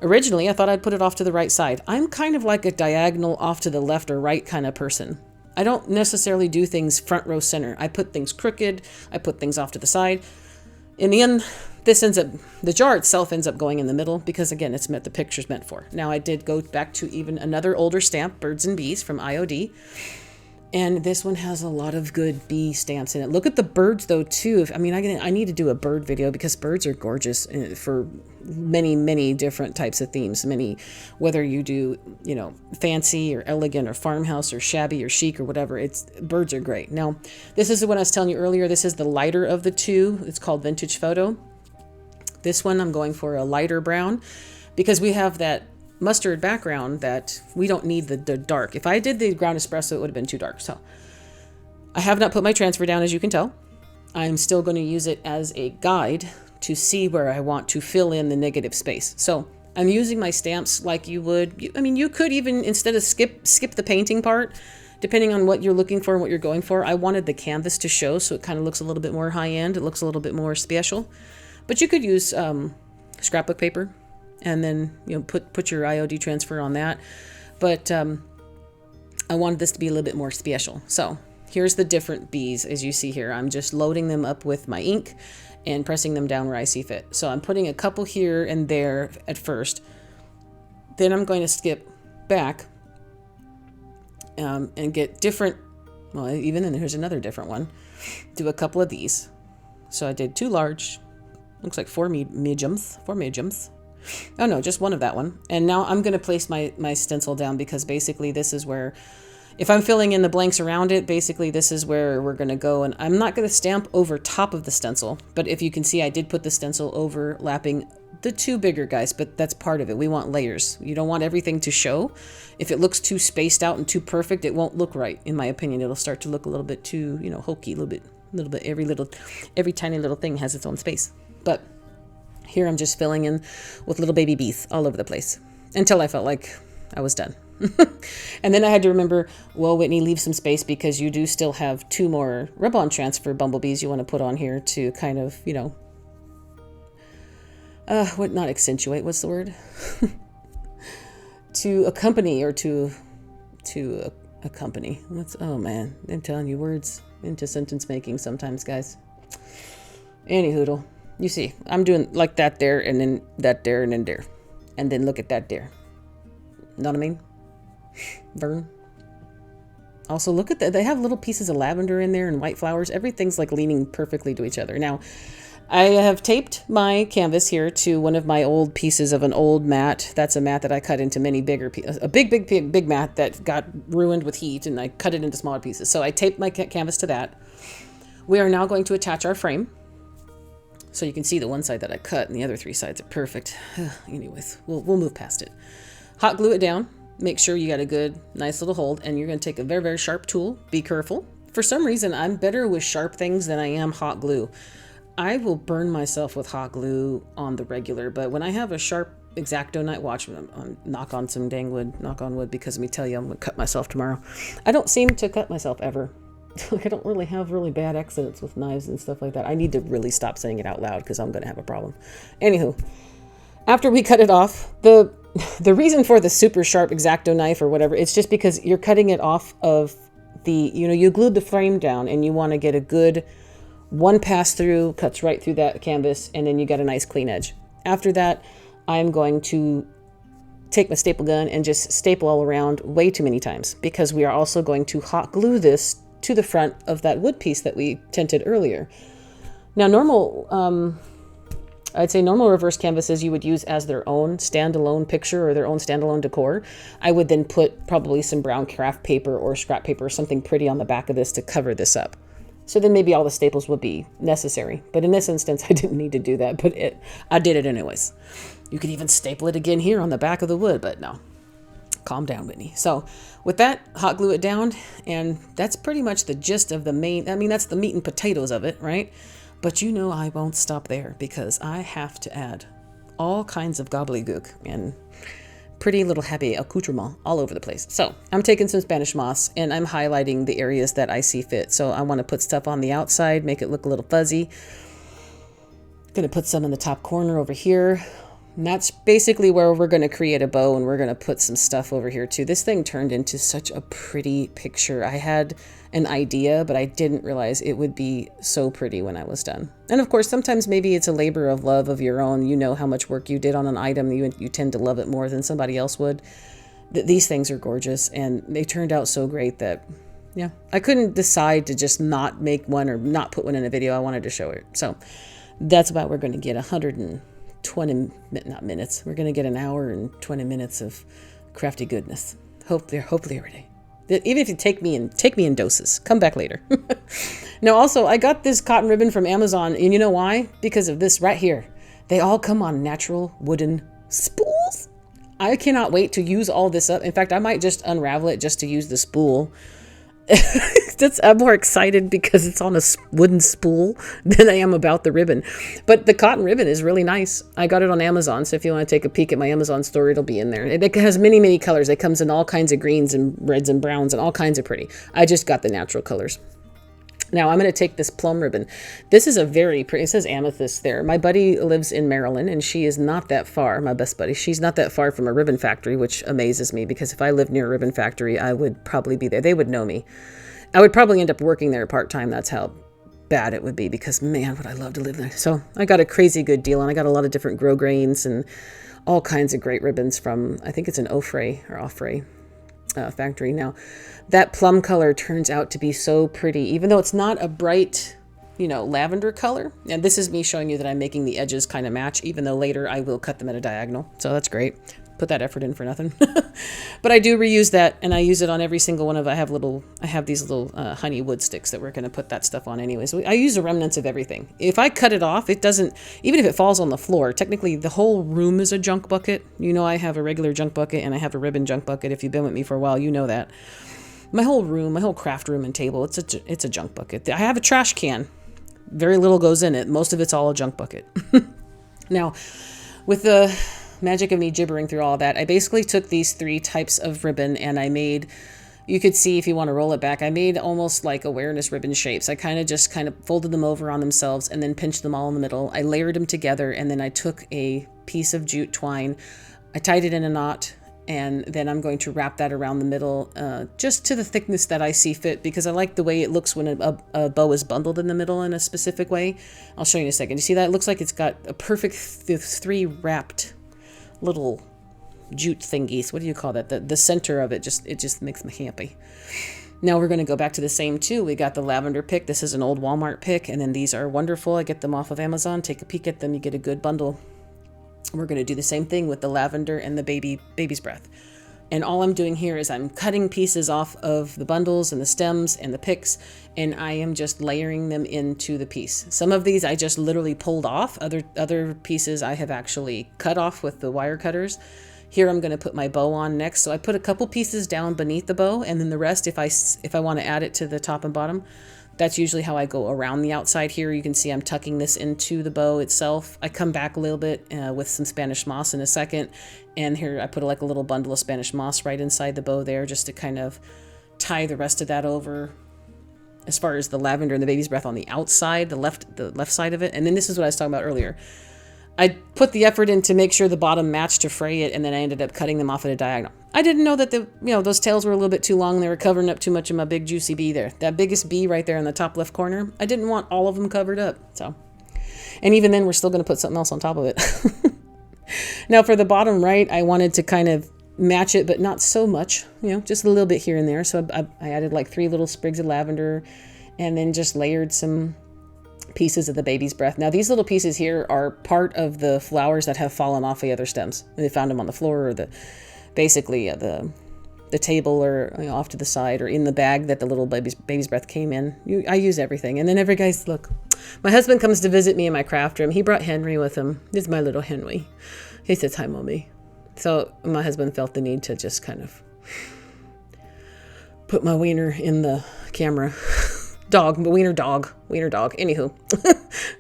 originally, I thought I'd put it off to the right side. I'm kind of like a diagonal off to the left or right kind of person. I don't necessarily do things front row center. I put things crooked. I put things off to the side. In the end, the jar itself ends up going in the middle because, again, it's the picture's meant for. Now, I did go back to even another older stamp, Birds and Bees from IOD. And this one has a lot of good bee stamps in it. Look at the birds, though, too. I need to do a bird video because birds are gorgeous for many, many different types of themes. Whether you do, fancy or elegant or farmhouse or shabby or chic or whatever, birds are great. Now, this is the one I was telling you earlier. This is the lighter of the two. It's called Vintage Photo. This one, I'm going for a lighter brown because we have that mustard background that we don't need the dark. If I did the ground espresso, it would have been too dark. So I have not put my transfer down, as you can tell. I'm still going to use it as a guide to see where I want to fill in the negative space. So I'm using my stamps like you would. You could even, instead of skip the painting part, depending on what you're looking for and what you're going for. I wanted the canvas to show, so it kind of looks a little bit more high end. It looks a little bit more special. But you could use scrapbook paper and then put your IOD transfer on that. But I wanted this to be a little bit more special. So here's the different bees as you see here. I'm just loading them up with my ink and pressing them down where I see fit. So I'm putting a couple here and there at first. Then I'm going to skip back and get different, well, even then here's another different one. Do a couple of these. So I did 2 large, looks like 4 mediums. Oh no, just one of that one. And now I'm going to place my stencil down, because basically this is where, if I'm filling in the blanks around it, basically this is where we're going to go. And I'm not going to stamp over top of the stencil, but if you can see, I did put the stencil overlapping the two bigger guys, but that's part of it. We want layers. You don't want everything to show. If it looks too spaced out and too perfect, it won't look right. In my opinion, it'll start to look a little bit too, you know, hokey, a little bit, every tiny little thing has its own space. But here I'm just filling in with little baby bees all over the place until I felt like I was done. And then I had to remember, well, Whitney, leave some space, because you do still have 2 more rub-on transfer bumblebees you want to put on here to kind of, you know, not accentuate, what's the word? To accompany, or to accompany. Oh man, I'm telling you, words into sentence making sometimes, guys. Any hoodle. You see, I'm doing like that there, and then that there, and then there. And then look at that there. Know what I mean? Vern. Also, look at that. They have little pieces of lavender in there and white flowers. Everything's like leaning perfectly to each other. Now, I have taped my canvas here to one of my old pieces of an old mat. That's a mat that I cut into many bigger pieces. A big mat that got ruined with heat, and I cut it into smaller pieces. So I taped my canvas to that. We are now going to attach our frame. So you can see the one side that I cut, and the other 3 sides are perfect. Anyways, we'll move past it. Hot glue it down. Make sure you got a good, nice little hold, and you're going to take a very, very sharp tool. Be careful. For some reason, I'm better with sharp things than I am hot glue. I will burn myself with hot glue on the regular, but when I have a sharp X-Acto knife, watch me, knock on some dang wood, knock on wood, because let me tell you, I'm going to cut myself tomorrow. I don't seem to cut myself ever. Like, I don't really have really bad accidents with knives and stuff like that. I need to really stop saying it out loud, because I'm going to have a problem. Anywho, after we cut it off, the reason for the super sharp X-Acto knife or whatever, it's just because you're cutting it off of the, you know, you glued the frame down, and you want to get a good one pass through, cuts right through that canvas, and then you got a nice clean edge. After that, I'm going to take my staple gun and just staple all around way too many times, because we are also going to hot glue this to the front of that wood piece that we tinted earlier. Now, I'd say normal reverse canvases you would use as their own standalone picture or their own standalone decor. I would then put probably some brown craft paper or scrap paper or something pretty on the back of this to cover this up. So then maybe all the staples would be necessary. But in this instance, I didn't need to do that, but I did it anyways. You could even staple it again here on the back of the wood, but no. Calm down, Whitney. So with that, hot glue it down, and that's pretty much the gist of the main, I mean, that's the meat and potatoes of it, right? But you know I won't stop there, because I have to add all kinds of gobbledygook and pretty little happy accoutrement all over the place. So I'm taking some Spanish moss, and I'm highlighting the areas that I see fit. So I want to put stuff on the outside, make it look a little fuzzy. Going to put some in the top corner over here. And that's basically where we're going to create a bow, and we're going to put some stuff over here too. This thing turned into such a pretty picture. I had an idea, but I didn't realize it would be so pretty when I was done. And of course, sometimes maybe it's a labor of love of your own. You know how much work you did on an item. You tend to love it more than somebody else would. These things are gorgeous, and they turned out so great that, yeah, I couldn't decide to just not make one or not put one in a video. I wanted to show it. So that's about, we're going to get 120, not minutes. We're going to get an hour and 20 minutes of crafty goodness. Hopefully every day. Even if you take me in doses. Come back later. Now, also, I got this cotton ribbon from Amazon, and you know why? Because of this right here. They all come on natural wooden spools. I cannot wait to use all this up. In fact, I might just unravel it just to use the spool. I'm more excited because it's on a wooden spool than I am about the ribbon. But the cotton ribbon is really nice. I got it on Amazon, so if you want to take a peek at my Amazon store, it'll be in there. It has many, many colors. It comes in all kinds of greens and reds and browns and all kinds of pretty. I just got the natural colors. Now I'm going to take this plum ribbon. This is a very pretty, it says amethyst there. My buddy lives in Maryland, and she is not that far, my best buddy. She's not that far from a ribbon factory, which amazes me, because if I lived near a ribbon factory, I would probably be there. They would know me. I would probably end up working there part-time. That's how bad it would be, because man, would I love to live there. So I got a crazy good deal, and I got a lot of different grosgrains and all kinds of great ribbons from, I think it's an Offray factory. Now, that plum color turns out to be so pretty, even though it's not a bright lavender color. And this is me showing you that I'm making the edges kind of match, even though later I will cut them at a diagonal. So that's great. Put that effort in for nothing. But I do reuse that, and I use it on every single one of, I have these little honey wood sticks that we're going to put that stuff on anyways. I use the remnants of everything. If I cut it off, it doesn't, even if it falls on the floor, technically the whole room is a junk bucket. I have a regular junk bucket and I have a ribbon junk bucket. If you've been with me for a while, you know that. My whole room, my whole craft room and table, it's a junk bucket. I have a trash can. Very little goes in it. Most of it's all a junk bucket. Now, with the magic of me gibbering through all that, I basically took these 3 types of ribbon and I made, you could see if you want to roll it back, I made almost like awareness ribbon shapes. I kind of folded them over on themselves and then pinched them all in the middle. I layered them together, and then I took a piece of jute twine, I tied it in a knot, and then I'm going to wrap that around the middle, just to the thickness that I see fit, because I like the way it looks when a bow is bundled in the middle in a specific way. I'll show you in a second. You see that? It looks like it's got a perfect 3 wrapped little jute thingies. What do you call that? The center of it just makes me happy. Now we're going to go back to the same 2. We got the lavender pick. This is an old Walmart pick, and then these are wonderful. I get them off of Amazon. Take a peek at them. You get a good bundle. We're going to do the same thing with the lavender and the baby's breath. And all I'm doing here is I'm cutting pieces off of the bundles and the stems and the picks, and I am just layering them into the piece. Some of these I just literally pulled off. Other pieces I have actually cut off with the wire cutters. Here I'm going to put my bow on next. So I put a couple pieces down beneath the bow, and then the rest, if I want to add it to the top and bottom, that's usually how I go around the outside here. You can see I'm tucking this into the bow itself. I come back a little bit with some Spanish moss in a second. And here I put like a little bundle of Spanish moss right inside the bow there, just to kind of tie the rest of that over. As far as the lavender and the baby's breath on the outside, the left side of it. And then this is what I was talking about earlier. I put the effort in to make sure the bottom matched to fray it, and then I ended up cutting them off at a diagonal. I didn't know that those tails were a little bit too long. They were covering up too much of my big juicy bee there. That biggest bee right there in the top left corner, I didn't want all of them covered up. So, and even then, we're still going to put something else on top of it. Now for the bottom right, I wanted to kind of match it, but not so much, just a little bit here and there. So I added like 3 little sprigs of lavender, and then just layered some pieces of the baby's breath. Now these little pieces here are part of the flowers that have fallen off the other stems. They found them on the floor, or basically the table, or off to the side, or in the bag that the little baby's breath came in. I use everything. And then every guy's, look, my husband comes to visit me in my craft room. He brought Henry with him. This is my little Henry. He says, "Hi, Mommy." So my husband felt the need to just kind of put my wiener in the camera. Wiener dog. Anywho,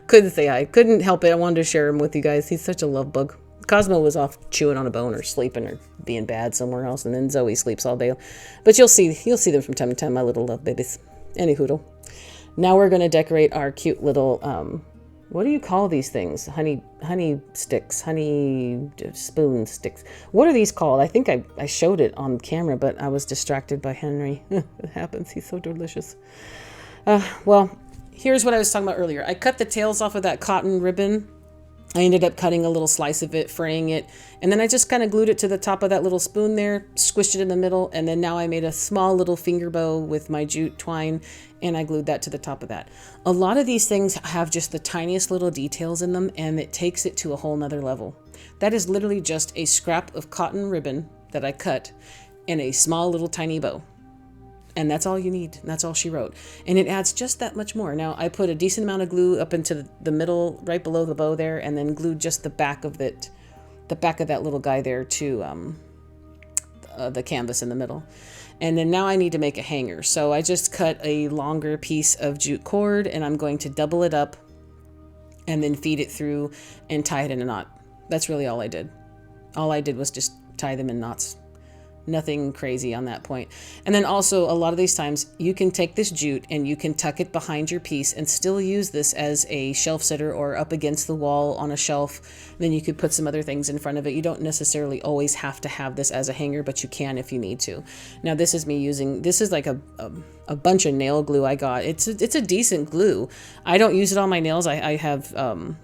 couldn't say hi. Couldn't help it. I wanted to share him with you guys. He's such a love bug. Cosmo was off chewing on a bone or sleeping or being bad somewhere else, and then Zoe sleeps all day. But you'll see them from time to time, my little love babies. Anywho, now we're going to decorate our cute little, what do you call these things? Honey sticks, honey spoon sticks. What are these called? I think I showed it on camera, but I was distracted by Henry. It happens. He's so delicious. Well, here's what I was talking about earlier. I cut the tails off of that cotton ribbon. I ended up cutting a little slice of it, fraying it, and then I just kind of glued it to the top of that little spoon there, squished it in the middle, and then now I made a small little finger bow with my jute twine, and I glued that to the top of that. A lot of these things have just the tiniest little details in them, and it takes it to a whole nother level. That is literally just a scrap of cotton ribbon that I cut and a small little tiny bow. And that's all you need. That's all she wrote. And it adds just that much more. Now, I put a decent amount of glue up into the middle, right below the bow there, and then glued just the back of that little guy there to the canvas in the middle. And then now I need to make a hanger. So I just cut a longer piece of jute cord, and I'm going to double it up and then feed it through and tie it in a knot. That's really all I did. All I did was just tie them in knots. Nothing crazy on that point. And then also, a lot of these times you can take this jute and you can tuck it behind your piece and still use this as a shelf sitter or up against the wall on a shelf. Then you could put some other things in front of it. You don't necessarily always have to have this as a hanger, but you can if you need to. Now this is me using, this is like a bunch of nail glue I got. It's a decent glue. I don't use it on my nails. I have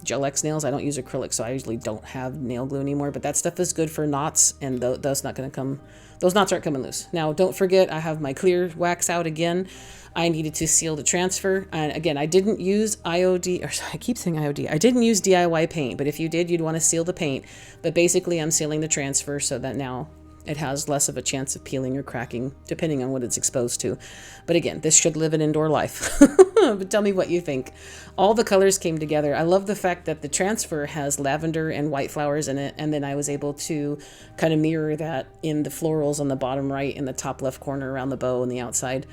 Gel X nails. I don't use acrylic, so I usually don't have nail glue anymore, but that stuff is good for knots, and that's not going to come those knots aren't coming loose. Now, don't forget, I have my clear wax out again. I needed to seal the transfer. And again, I didn't use IOD, or I keep saying IOD. I didn't use DIY paint, but if you did, you'd want to seal the paint. But basically, I'm sealing the transfer so that now it has less of a chance of peeling or cracking, depending on what it's exposed to. But again, this should live an indoor life. But tell me what you think. All the colors came together. I love the fact that the transfer has lavender and white flowers in it. And then I was able to kind of mirror that in the florals on the bottom right and the top left corner around the bow and the outside.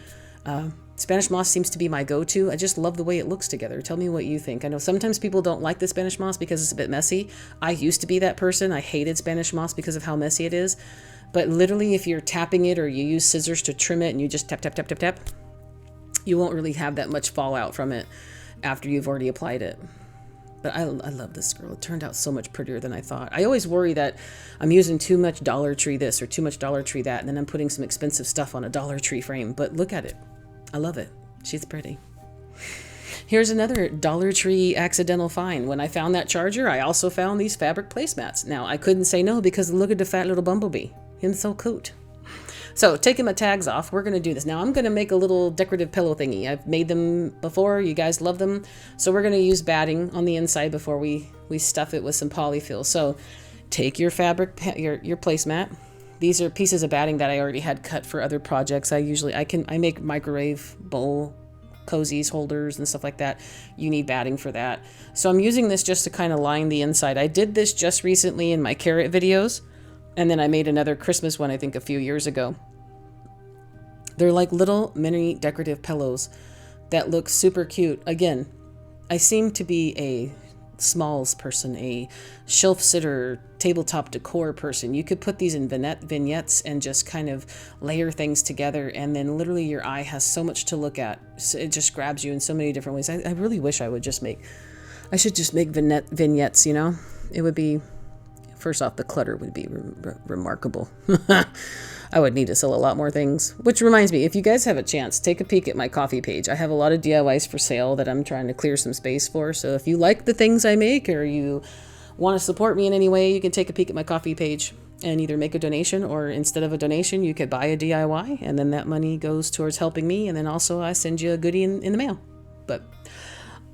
Spanish moss seems to be my go-to. I just love the way it looks together. Tell me what you think. I know sometimes people don't like the Spanish moss because it's a bit messy. I used to be that person. I hated Spanish moss because of how messy it is. But literally, if you're tapping it or you use scissors to trim it and you just tap, tap, tap, tap, tap, you won't really have that much fallout from it after you've already applied it. But I love this girl. It turned out so much prettier than I thought. I always worry that I'm using too much Dollar Tree this or too much Dollar Tree that, and then I'm putting some expensive stuff on a Dollar Tree frame. But look at it. I love it. She's pretty. Here's another Dollar Tree accidental find. When I found that charger, I also found these fabric placemats. Now, I couldn't say no because look at the fat little bumblebee. He's so cute. So, taking my tags off, we're going to do this. Now, I'm going to make a little decorative pillow thingy. I've made them before. You guys love them. So, we're going to use batting on the inside before we stuff it with some polyfill. So, take your fabric, your placemat. These are pieces of batting that I already had cut for other projects. I make microwave bowl cozies, holders, and stuff like that. You need batting for that. So, I'm using this just to kind of line the inside. I did this just recently in my carrot videos. And then I made another Christmas one, I think, a few years ago. They're like little mini decorative pillows that look super cute. Again, I seem to be a smalls person, a shelf sitter, tabletop decor person. You could put these in vignettes and just kind of layer things together. And then literally your eye has so much to look at. So it just grabs you in so many different ways. I really wish I should just make vignettes, you know? It would be... First off, the clutter would be remarkable. I would need to sell a lot more things. Which reminds me, if you guys have a chance, take a peek at my coffee page. I have a lot of DIYs for sale that I'm trying to clear some space for. So if you like the things I make or you want to support me in any way, you can take a peek at my coffee page and either make a donation, or instead of a donation, you could buy a DIY. And then that money goes towards helping me. And then also I send you a goodie in the mail. But...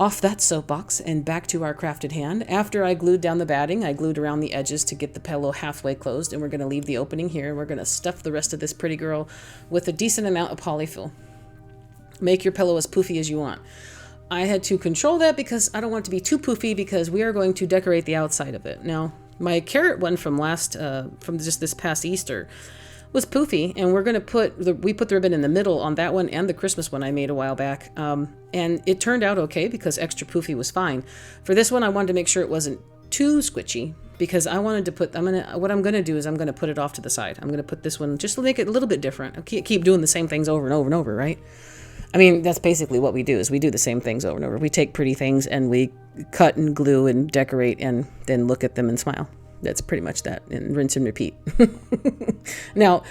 off that soapbox and back to our crafted hand. After I glued down the batting, I glued around the edges to get the pillow halfway closed, and we're going to leave the opening here. We're going to stuff the rest of this pretty girl with a decent amount of polyfill. Make your pillow as poofy as you want. I had to control that because I don't want it to be too poofy because we are going to decorate the outside of it. Now, my carrot one from just this past Easter was poofy, and we're going to we put the ribbon in the middle on that one and the Christmas one I made a while back. And it turned out okay because extra poofy was fine. For this one, I wanted to make sure it wasn't too squishy because I wanted to put, what I'm going to do is I'm going to put it off to the side. I'm going to put this one just to make it a little bit different. I can't keep doing the same things over and over and over, right? I mean, that's basically what we do is we do the same things over and over. We take pretty things and we cut and glue and decorate and then look at them and smile. That's pretty much that, and rinse and repeat. Now,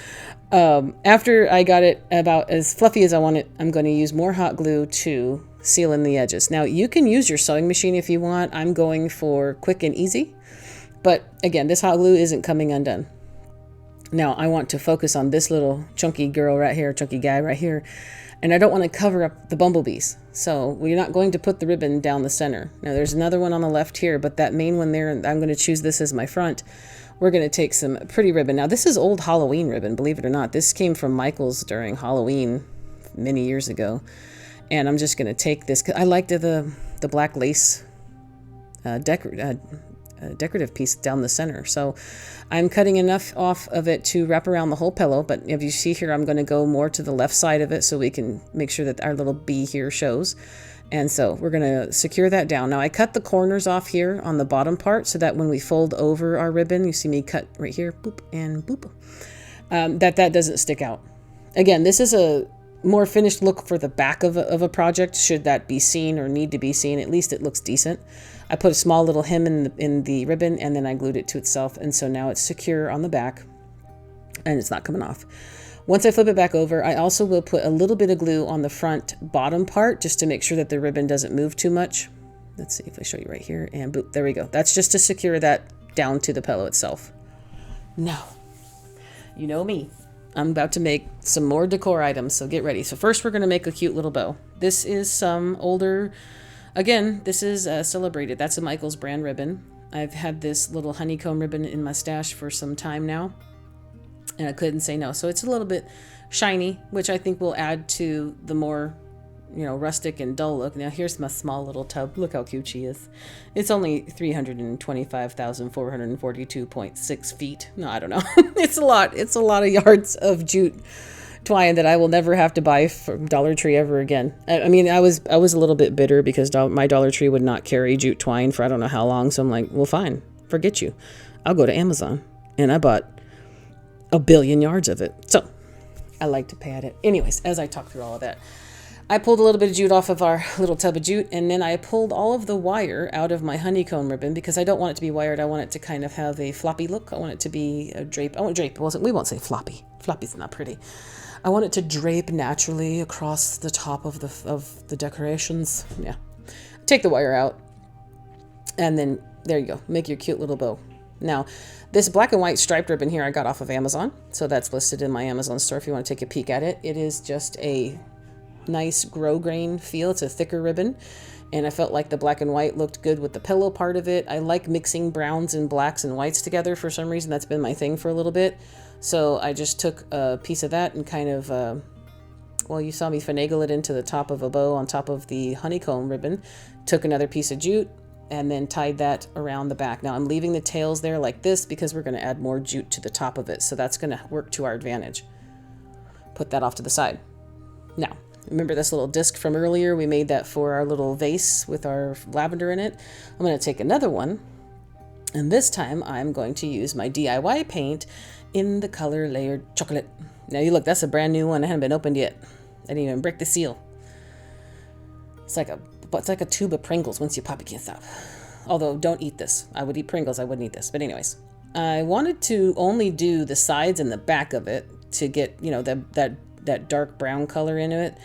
after I got it about as fluffy as I want it, I'm going to use more hot glue to seal in the edges. Now, you can use your sewing machine if you want. I'm going for quick and easy. But again, this hot glue isn't coming undone. Now, I want to focus on this little chunky girl right here, chunky guy right here. And I don't want to cover up the bumblebees. So we're not going to put the ribbon down the center. Now there's another one on the left here, but that main one there, I'm going to choose this as my front. We're going to take some pretty ribbon. Now this is old Halloween ribbon, believe it or not. This came from Michael's during Halloween many years ago. And I'm just going to take this. I liked the black lace decorative piece down the center. So I'm cutting enough off of it to wrap around the whole pillow. But if you see here, I'm going to go more to the left side of it so we can make sure that our little bee here shows. And so we're going to secure that down. Now I cut the corners off here on the bottom part so that when we fold over our ribbon, you see me cut right here, boop and boop, that doesn't stick out. Again, this is a more finished look for the back of a project. Should that be seen or need to be seen, at least it looks decent. I put a small little hem in the ribbon and then I glued it to itself. And so now it's secure on the back and it's not coming off. Once I flip it back over, I also will put a little bit of glue on the front bottom part just to make sure that the ribbon doesn't move too much. Let's see if I show you right here and boop, there we go. That's just to secure that down to the pillow itself. Now, you know me. I'm about to make some more decor items, so get ready. So first we're going to make a cute little bow. This is some older, again, this is Celebrated. That's a Michaels brand ribbon. I've had this little honeycomb ribbon in my stash for some time now, and I couldn't say no. So it's a little bit shiny, which I think will add to the more, rustic and dull look. Now here's my small little tub. Look how cute she is. It's only 325,442.6 feet. No, I don't know. It's a lot. It's a lot of yards of jute twine that I will never have to buy from Dollar Tree ever again. I mean, I was a little bit bitter because my Dollar Tree would not carry jute twine for I don't know how long. So I'm like, well, fine, forget you. I'll go to Amazon, and I bought a billion yards of it. So I like to pad it. Anyways, as I talk through all of that, I pulled a little bit of jute off of our little tub of jute, and then I pulled all of the wire out of my honeycomb ribbon because I don't want it to be wired. I want it to kind of have a floppy look. I want it to be a drape. I want drape. We won't say floppy. Floppy's not pretty. I want it to drape naturally across the top of the decorations. Yeah. Take the wire out, and then there you go. Make your cute little bow. Now, this black and white striped ribbon here I got off of Amazon, so that's listed in my Amazon store if you want to take a peek at it. It is just a nice grosgrain feel. It's a thicker ribbon, and I felt like the black and white looked good with the pillow part of it. I like mixing browns and blacks and whites together for some reason. That's been my thing for a little bit. So I just took a piece of that and kind of, you saw me finagle it into the top of a bow on top of the honeycomb ribbon. Took another piece of jute and then tied that around the back. Now I'm leaving the tails there like this because we're going to add more jute to the top of it. So that's going to work to our advantage. Put that off to the side. Now, remember this little disc from earlier? We made that for our little vase with our lavender in it. I'm going to take another one, and this time I'm going to use my DIY paint in the color Layered Chocolate. Now you look, that's a brand new one. It hadn't been opened yet. I didn't even break the seal. It's like a tube of Pringles. Once you pop, you can't stop. Although, don't eat this. I would eat Pringles. I wouldn't eat this. But anyways, I wanted to only do the sides and the back of it to get, that dark brown color into it.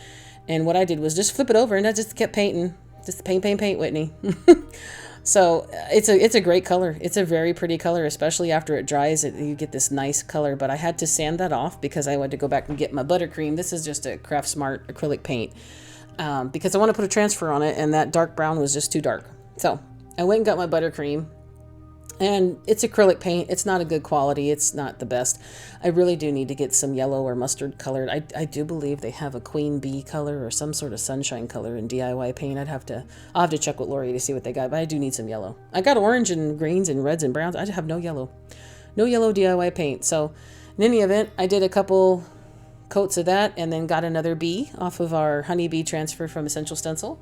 And what I did was just flip it over, and I just kept painting. Just paint, Whitney. So it's a great color. It's a very pretty color, especially after it dries. You get this nice color, but I had to sand that off because I wanted to go back and get my buttercream. This is just a Craft Smart acrylic paint because I want to put a transfer on it, and that dark brown was just too dark. So I went and got my buttercream, and it's acrylic paint. It's not a good quality. It's not the best. I really do need to get some yellow or mustard colored. I do believe they have a queen bee color or some sort of sunshine color in DIY paint. I'll have to check with Lori to see what they got, but I do need some yellow. I got orange and greens and reds and browns. I have no yellow. No yellow DIY paint. So in any event, I did a couple coats of that and then got another bee off of our honeybee transfer from Essential Stencil.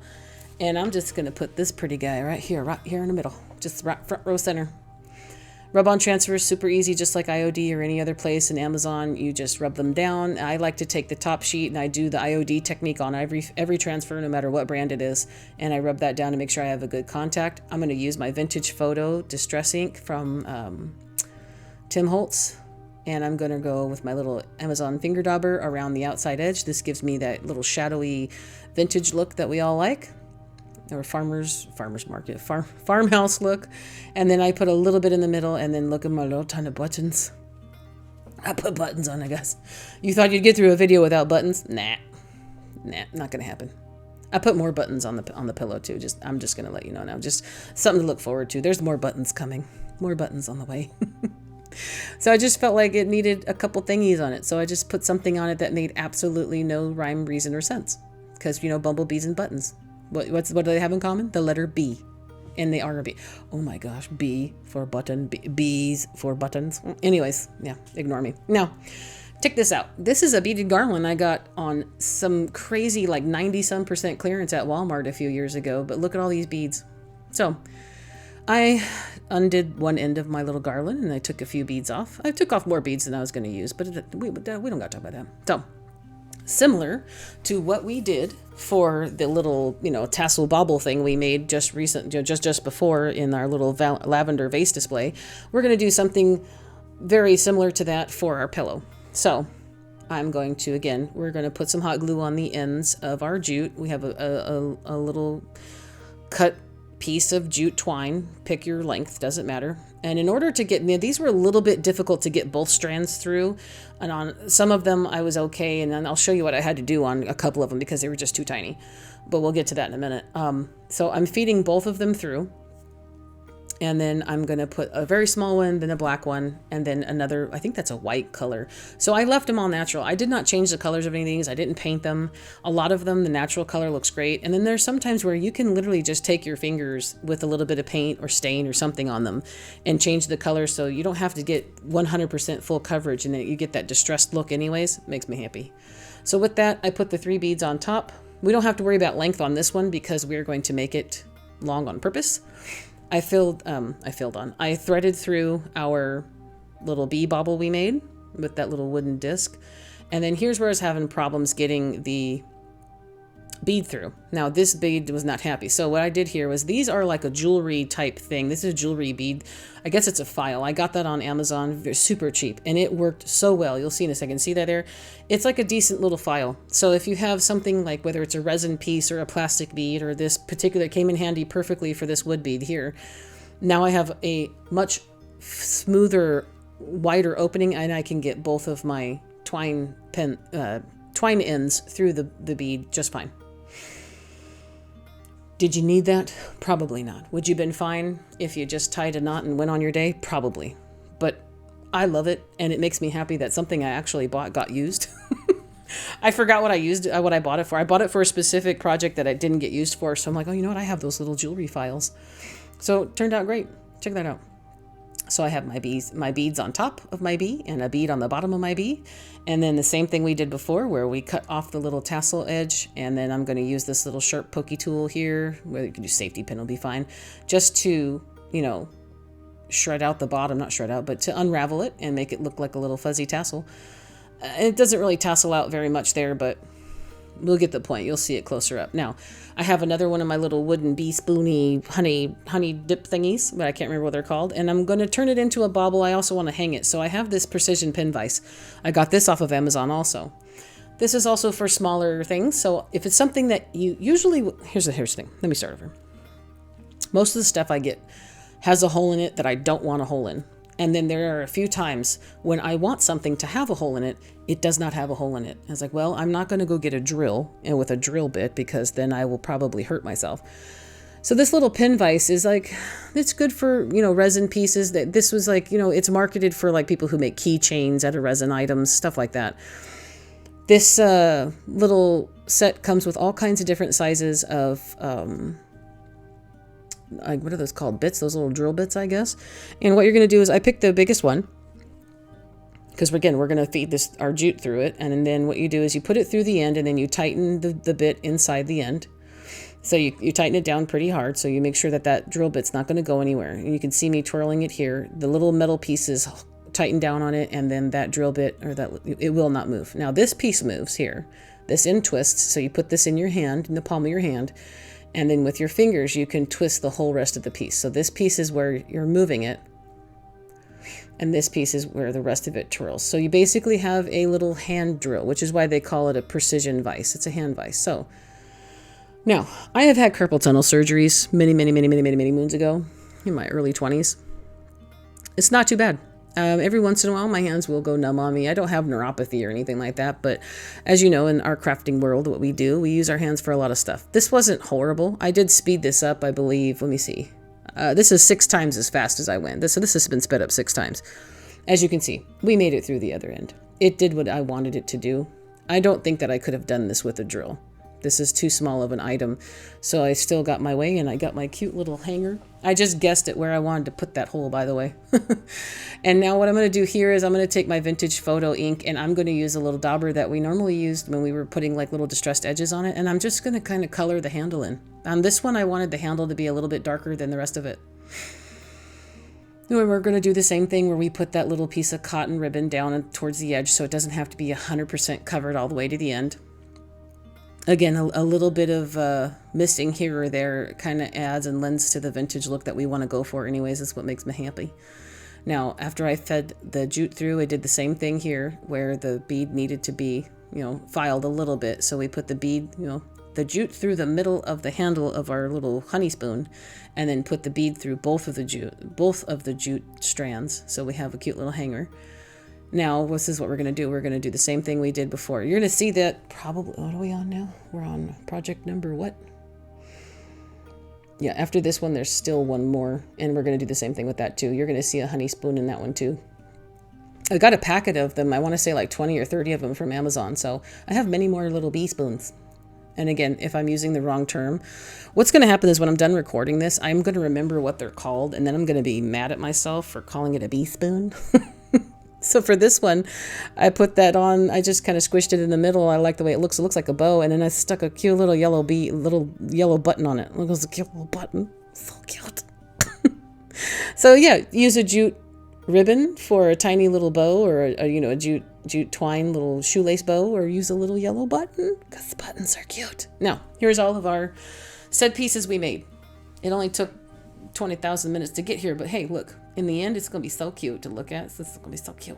And I'm just going to put this pretty guy right here in the middle. Just right front row center. Rub-on transfer is super easy, just like IOD or any other place in Amazon. You just rub them down. I like to take the top sheet and I do the IOD technique on every transfer, no matter what brand it is. And I rub that down to make sure I have a good contact. I'm going to use my Vintage Photo Distress Ink from Tim Holtz. And I'm going to go with my little Amazon finger dauber around the outside edge. This gives me that little shadowy vintage look that we all like. Or farmer's market, farmhouse look. And then I put a little bit in the middle, and then look at my little ton of buttons. I put buttons on, I guess. You thought you'd get through a video without buttons? Nah, not gonna happen. I put more buttons on the pillow too. I'm just gonna let you know now. Just something to look forward to. There's more buttons coming. More buttons on the way. So I just felt like it needed a couple thingies on it. So I just put something on it that made absolutely no rhyme, reason, or sense. Because, bumblebees and buttons. What do they have in common? The letter B. And they are a B. Oh my gosh. B for button. B's for buttons. Anyways, yeah, ignore me. Now, check this out. This is a beaded garland I got on some crazy 90-some% clearance at Walmart a few years ago. But look at all these beads. So, I undid one end of my little garland and I took a few beads off. I took off more beads than I was going to use, but we don't got to talk about that. So, similar to what we did for the little, tassel bauble thing we made just before in our little lavender vase display, we're going to do something very similar to that for our pillow. So we're going to put some hot glue on the ends of our jute. We have a little cut piece of jute twine. Pick your length, doesn't matter. And in order to get, these were a little bit difficult to get both strands through. And on some of them I was okay. And then I'll show you what I had to do on a couple of them because they were just too tiny. But we'll get to that in a minute. So I'm feeding both of them through. And then I'm going to put a very small one, then a black one, and then another, I think that's a white color. So I left them all natural. I did not change the colors of any of these. I didn't paint them. A lot of them, the natural color looks great. And then there's sometimes where you can literally just take your fingers with a little bit of paint or stain or something on them and change the color so you don't have to get 100% full coverage and then you get that distressed look anyways. Makes me happy. So with that, I put the 3 beads on top. We don't have to worry about length on this one because we're going to make it long on purpose. I threaded through our little bee bauble we made with that little wooden disc. And then here's where I was having problems getting the bead through. Now this bead was not happy. So what I did here was these are like a jewelry type thing. This is a jewelry bead. I guess it's a file. I got that on Amazon. They're super cheap and it worked so well. You'll see in a second. See that there? It's like a decent little file. So if you have something like whether it's a resin piece or a plastic bead or this particular came in handy perfectly for this wood bead here. Now I have a much smoother, wider opening and I can get both of my twine ends through the bead just fine. Did you need that? Probably not. Would you have been fine if you just tied a knot and went on your day? Probably. But I love it, and it makes me happy that something I actually bought got used. I forgot what I bought it for. I bought it for a specific project that I didn't get used for, so I'm like, oh, you know what? I have those little jewelry files. So it turned out great. Check that out. So I have my beads on top of my bee and a bead on the bottom of my bee. And then the same thing we did before where we cut off the little tassel edge. And then I'm going to use this little sharp pokey tool here, where you can do safety pin will be fine, just to, shred out the bottom, not shred out, but to unravel it and make it look like a little fuzzy tassel. It doesn't really tassel out very much there, but we'll get the point. You'll see it closer up. Now, I have another one of my little wooden bee spoony honey dip thingies, but I can't remember what they're called. And I'm going to turn it into a bauble. I also want to hang it. So I have this precision pin vise. I got this off of Amazon also. This is also for smaller things. So if it's something that you usually, here's the thing. Let me start over. Most of the stuff I get has a hole in it that I don't want a hole in. And then there are a few times when I want something to have a hole in it, it does not have a hole in it. I was like, well, I'm not going to go get a drill and with a drill bit because then I will probably hurt myself. So this little pin vise is like, it's good for, resin pieces. That this was like, it's marketed for like people who make keychains out of resin items, stuff like that. This little set comes with all kinds of different sizes of, what are those called? Bits, those little drill bits, I guess. And what you're going to do is I picked the biggest one because again, we're going to feed our jute through it. And then what you do is you put it through the end and then you tighten the bit inside the end. So you tighten it down pretty hard. So you make sure that drill bit's not going to go anywhere. And you can see me twirling it here. The little metal pieces tighten down on it. And then that drill bit it will not move. Now this piece moves here. This end twists. So you put this in your hand, in the palm of your hand. And then with your fingers, you can twist the whole rest of the piece. So this piece is where you're moving it. And this piece is where the rest of it twirls. So you basically have a little hand drill, which is why they call it a precision vise. It's a hand vise. So now I have had carpal tunnel surgeries many moons ago in my early 20s. It's not too bad. Every once in a while, my hands will go numb on me. I don't have neuropathy or anything like that. But as you know, in our crafting world, what we do, we use our hands for a lot of stuff. This wasn't horrible. I did speed this up, I believe. Let me see. This is 6 times as fast as I went. So this has been sped up 6 times. As you can see, we made it through the other end. It did what I wanted it to do. I don't think that I could have done this with a drill. This is too small of an item. So I still got my way and I got my cute little hanger. I just guessed at where I wanted to put that hole, by the way. And now what I'm going to do here is I'm going to take my vintage photo ink and I'm going to use a little dauber that we normally used when we were putting like little distressed edges on it. And I'm just going to kind of color the handle in. On this one, I wanted the handle to be a little bit darker than the rest of it. And we're going to do the same thing where we put that little piece of cotton ribbon down towards the edge so it doesn't have to be 100% covered all the way to the end. Again, a little bit of missing here or there kind of adds and lends to the vintage look that we want to go for anyways. That's what makes me happy. Now, after I fed the jute through, I did the same thing here where the bead needed to be, filed a little bit. So we put the bead, the jute through the middle of the handle of our little honey spoon, and then put the bead through both of the jute strands. So we have a cute little hanger. Now, this is what we're going to do. We're going to do the same thing we did before. You're going to see that probably, what are we on now? We're on project number what? Yeah, after this one, there's still one more, and we're going to do the same thing with that too. You're going to see a honey spoon in that one too. I got a packet of them. I want to say like 20 or 30 of them from Amazon. So I have many more little bee spoons. And again, if I'm using the wrong term, what's going to happen is when I'm done recording this, I'm going to remember what they're called, and then I'm going to be mad at myself for calling it a bee spoon. So for this one, I put that on. I just kind of squished it in the middle. I like the way it looks. It looks like a bow. And then I stuck a cute little yellow button on it. Look, it's a cute little button. So cute. So yeah, use a jute ribbon for a tiny little bow, or a jute twine little shoelace bow, or use a little yellow button because the buttons are cute. Now, here's all of our set pieces we made. It only took 20,000 minutes to get here, but hey, look, in the end, it's going to be so cute to look at. This is going to be so cute.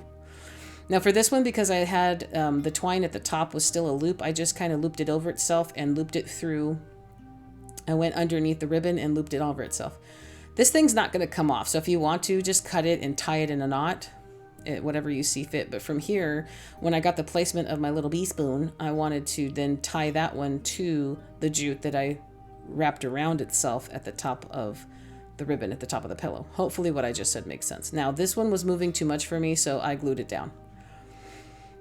Now for this one, because I had the twine at the top was still a loop, I just kind of looped it over itself and looped it through. I went underneath the ribbon and looped it over itself. This thing's not going to come off, so if you want to, just cut it and tie it in a knot, whatever you see fit. But from here, when I got the placement of my little bee spoon, I wanted to then tie that one to the jute that I wrapped around itself at the top of the ribbon at the top of the pillow. Hopefully what I just said makes sense. Now this one was moving too much for me, so I glued it down.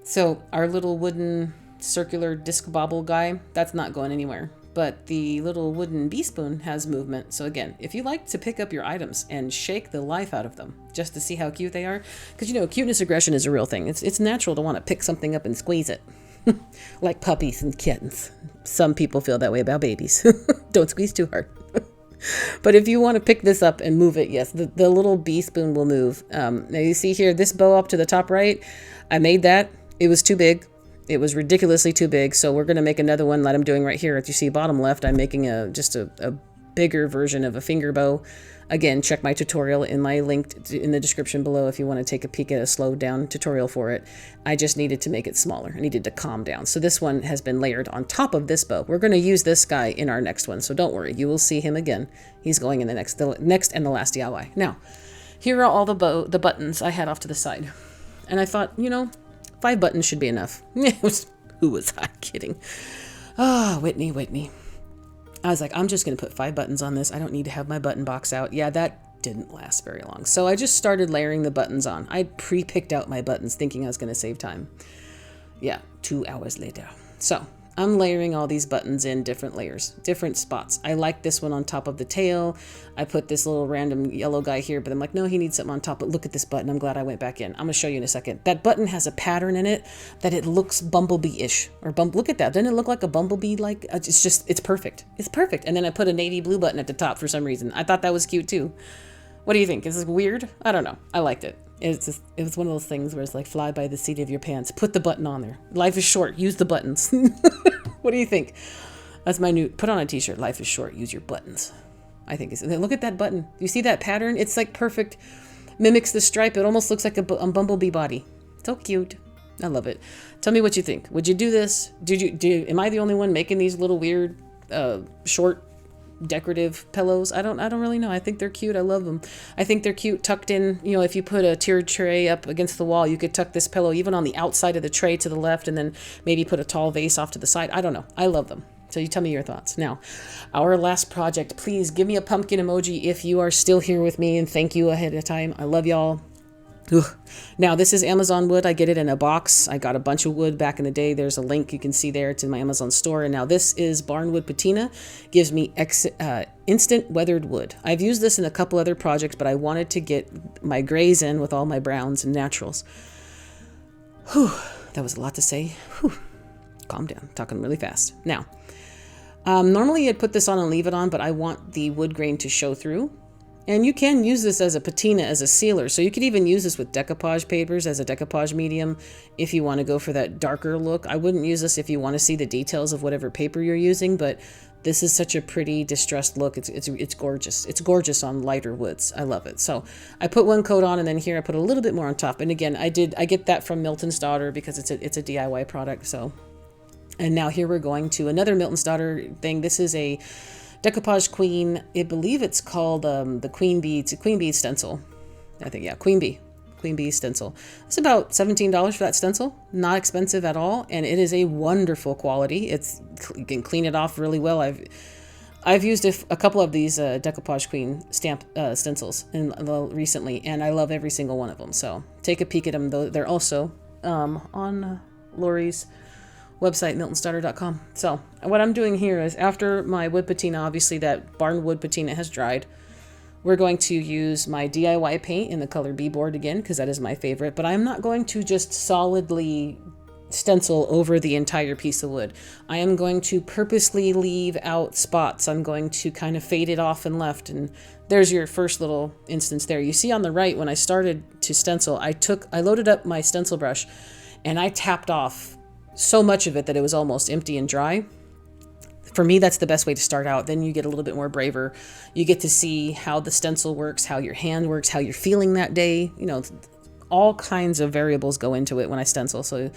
So our little wooden circular disc bobble guy, that's not going anywhere. But the little wooden bee spoon has movement. So again, if you like to pick up your items and shake the life out of them just to see how cute they are, because cuteness aggression is a real thing. It's natural to want to pick something up and squeeze it. Like puppies and kittens. Some people feel that way about babies. Don't squeeze too hard. But if you want to pick this up and move it, yes, the little bee spoon will move. Now you see here, this bow up to the top right, I made that. It was too big. It was ridiculously too big. So we're going to make another one like I'm doing right here. As you see bottom left, I'm making just a bigger version of a finger bow. Again, check my tutorial in my link in the description below if you want to take a peek at a slowed down tutorial for it. I just needed to make it smaller. I needed to calm down. So this one has been layered on top of this bow. We're going to use this guy in our next one. So don't worry, you will see him again. He's going in the next and the last DIY. Now, here are all the buttons I had off to the side. And I thought, 5 buttons should be enough. Who was I kidding? Ah, Whitney. I was like, I'm just going to put 5 buttons on this. I don't need to have my button box out. Yeah, that didn't last very long. So I just started layering the buttons on. I pre-picked out my buttons thinking I was going to save time. Yeah, 2 hours later. So I'm layering all these buttons in different layers, different spots. I like this one on top of the tail. I put this little random yellow guy here, but I'm like, no, he needs something on top. But look at this button. I'm glad I went back in. I'm going to show you in a second. That button has a pattern in it that it looks bumblebee-ish. Look at that. Doesn't it look like a bumblebee? It's perfect. It's perfect. And then I put a navy blue button at the top for some reason. I thought that was cute too. What do you think? Is this weird? I don't know. I liked it. It was one of those things where it's like fly by the seat of your pants. Put the button on there. Life is short. Use the buttons. What do you think? That's my new, put on a t-shirt. Life is short. Use your buttons. I think look at that button. Do you see that pattern? It's like perfect. Mimics the stripe. It almost looks like a bumblebee body. So cute. I love it. Tell me what you think. Would you do this? Am I the only one making these little weird, short, decorative pillows? I don't really know. I think they're cute. I love them. I think they're cute tucked in. If you put a tiered tray up against the wall, you could tuck this pillow even on the outside of the tray to the left, and then maybe put a tall vase off to the side. I don't know. I love them. So you tell me your thoughts. Now, our last project, please give me a pumpkin emoji if you are still here with me, and thank you ahead of time. I love y'all. Ugh. Now, this is Amazon wood. I get it in a box. I got a bunch of wood back in the day. There's a link you can see there. It's in my Amazon store. And now this is barnwood patina. Gives me instant weathered wood. I've used this in a couple other projects, but I wanted to get my grays in with all my browns and naturals. Whew, that was a lot to say. Whew. Calm down. Talking really fast. Now, normally I'd put this on and leave it on, but I want the wood grain to show through. And you can use this as a patina, as a sealer. So you could even use this with decoupage papers as a decoupage medium if you want to go for that darker look. I wouldn't use this if you want to see the details of whatever paper you're using, but this is such a pretty distressed look. It's gorgeous. It's gorgeous on lighter woods. I love it. So I put one coat on, and then here I put a little bit more on top. And again, I get that from Milton's Daughter because it's a DIY product. So And now here we're going to another Milton's Daughter thing. This is a decoupage queen. I believe it's called the Queen Bee. It's a Queen Bee stencil. I think, yeah, Queen Bee stencil. It's about $17 for that stencil. Not expensive at all, and it is a wonderful quality. You can clean it off really well. I've used a couple of these decoupage queen stamp stencils recently, and I love every single one of them. So take a peek at them. They're also on Lori's website, miltonsdaughter.com. So what I'm doing here is, after my wood patina, obviously that barn wood patina has dried, we're going to use my DIY paint in the color B board again, because that is my favorite. But I'm not going to just solidly stencil over the entire piece of wood. I am going to purposely leave out spots. I'm going to kind of fade it off and left. And there's your first little instance there. You see on the right, when I started to stencil, I loaded up my stencil brush and I tapped off so much of it that it was almost empty and dry. For me, that's the best way to start out. Then you get a little bit more braver. You get to see how the stencil works, how your hand works, how you're feeling that day. You know, all kinds of variables go into it when I stencil. So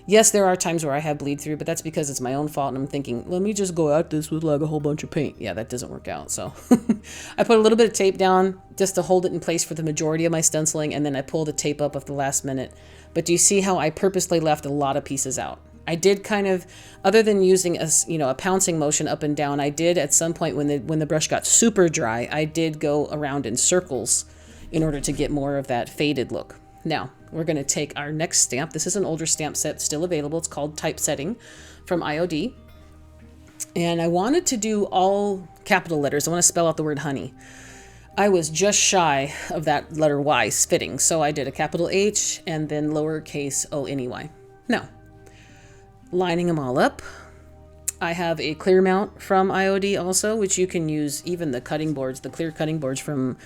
yes, there are times where I have bleed through, but that's because it's my own fault. And I'm thinking, let me just go at this with like a whole bunch of paint. Yeah, that doesn't work out. So I put a little bit of tape down just to hold it in place for the majority of my stenciling. And then I pull the tape up at the last minute. But do you see how I purposely left a lot of pieces out? I did kind of, other than using a pouncing motion up and down, I did at some point when the brush got super dry, I did go around in circles in order to get more of that faded look. Now, we're going to take our next stamp. This is an older stamp set, still available. It's called Typesetting from IOD. And I wanted to do all capital letters. I want to spell out the word honey. I was just shy of that letter Y fitting, so I did a capital H and then lowercase O-N-E-Y. Now, lining them all up. I have a clear mount from IOD also, which you can use even the cutting boards, the clear cutting boards from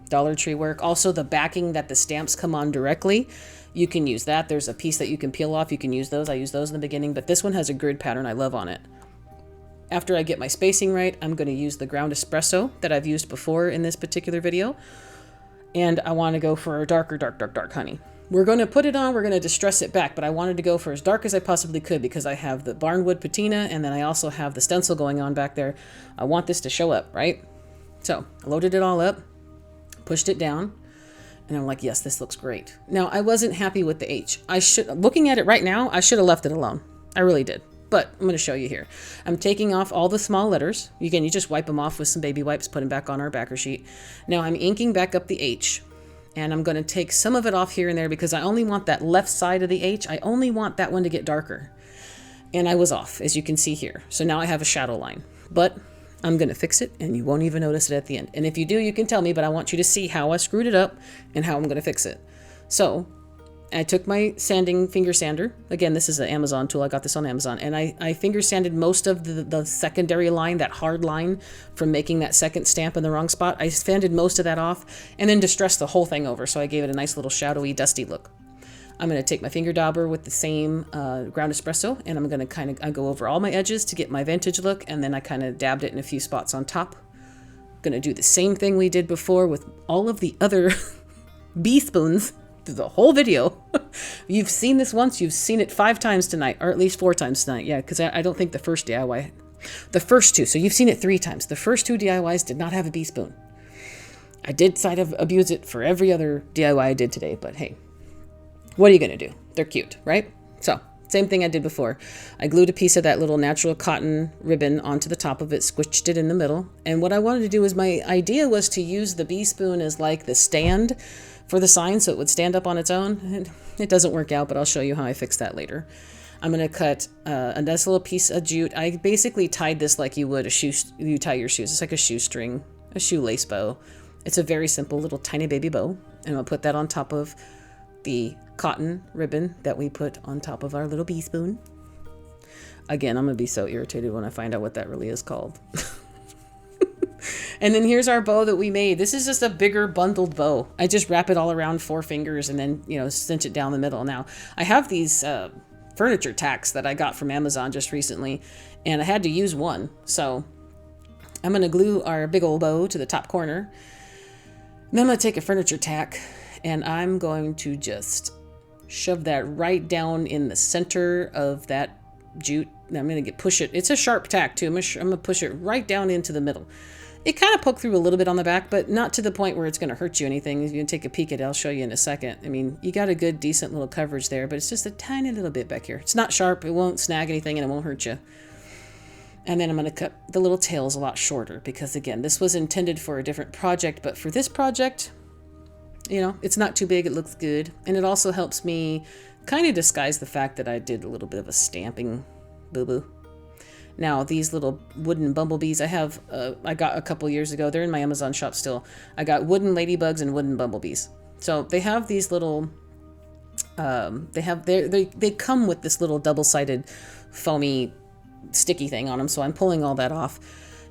Dollar Tree work. Also the backing that the stamps come on directly, you can use that. There's a piece that you can peel off. You can use those. I use those in the beginning, but this one has a grid pattern I love on it. After I get my spacing right, I'm going to use the ground espresso that I've used before in this particular video. And I want to go for a dark honey. We're going to put it on, we're going to distress it back, but I wanted to go for as dark as I possibly could because I have the barnwood patina and then I also have the stencil going on back there. I want this to show up, right? So I loaded it all up, pushed it down, and I'm like, yes, this looks great. Now, I wasn't happy with the H. Looking at it right now, I should have left it alone. I really did. But I'm going to show you here. I'm taking off all the small letters. Again, you just wipe them off with some baby wipes, put them back on our backer sheet. Now I'm inking back up the H. And I'm going to take some of it off here and there because I only want that left side of the H. I only want that one to get darker. And I was off, as you can see here. So now I have a shadow line. But I'm going to fix it, and you won't even notice it at the end. And if you do, you can tell me, but I want you to see how I screwed it up and how I'm going to fix it. So I took my sanding finger sander. Again, this is an Amazon tool. I got this on Amazon. And I finger sanded most of the secondary line, that hard line from making that second stamp in the wrong spot. I sanded most of that off and then distressed the whole thing over. So I gave it a nice little shadowy, dusty look. I'm going to take my finger dauber with the same ground espresso, and I'm going to I go over all my edges to get my vintage look. And then I kind of dabbed it in a few spots on top. Going to do the same thing we did before with all of the other bee spoons. Through the whole video. You've seen this once, you've seen it 5 times tonight, or at least 4 times tonight. Yeah, because I don't think the first DIY, the first 2, so you've seen it 3 times. The first 2 DIYs did not have a bee spoon. I did side of abuse it for every other DIY I did today, but hey, what are you going to do? They're cute, right? So, same thing I did before. I glued a piece of that little natural cotton ribbon onto the top of it, squished it in the middle, and what I wanted to do is, my idea was to use the bee spoon as like the stand for the sign so it would stand up on its own. It doesn't work out, but I'll show you how I fix that later. I'm going to cut a nice little piece of jute. I basically tied this like you would you tie your shoes. It's like a shoestring, a shoelace bow. It's a very simple little tiny baby bow. And I'll put that on top of the cotton ribbon that we put on top of our little bee spoon. Again, I'm going to be so irritated when I find out what that really is called. And then here's our bow that we made. This is just a bigger bundled bow. I just wrap it all around 4 fingers and then, cinch it down the middle. Now, I have these furniture tacks that I got from Amazon just recently, and I had to use one. So I'm going to glue our big old bow to the top corner. And then I'm going to take a furniture tack, and I'm going to just shove that right down in the center of that jute. I'm going to push it. It's a sharp tack too. I'm going to push it right down into the middle. It kind of poked through a little bit on the back, but not to the point where it's going to hurt you anything. If you can take a peek at it, I'll show you in a second. I mean, you got a good, decent little coverage there, but it's just a tiny little bit back here. It's not sharp. It won't snag anything and it won't hurt you. And then I'm going to cut the little tails a lot shorter because, again, this was intended for a different project, but for this project, you know, it's not too big. It looks good. And it also helps me kind of disguise the fact that I did a little bit of a stamping boo-boo. Now, these little wooden bumblebees I got a couple years ago. They're in my Amazon shop still. I got wooden ladybugs and wooden bumblebees. So they have these little, they come with this little double-sided foamy sticky thing on them. So I'm pulling all that off.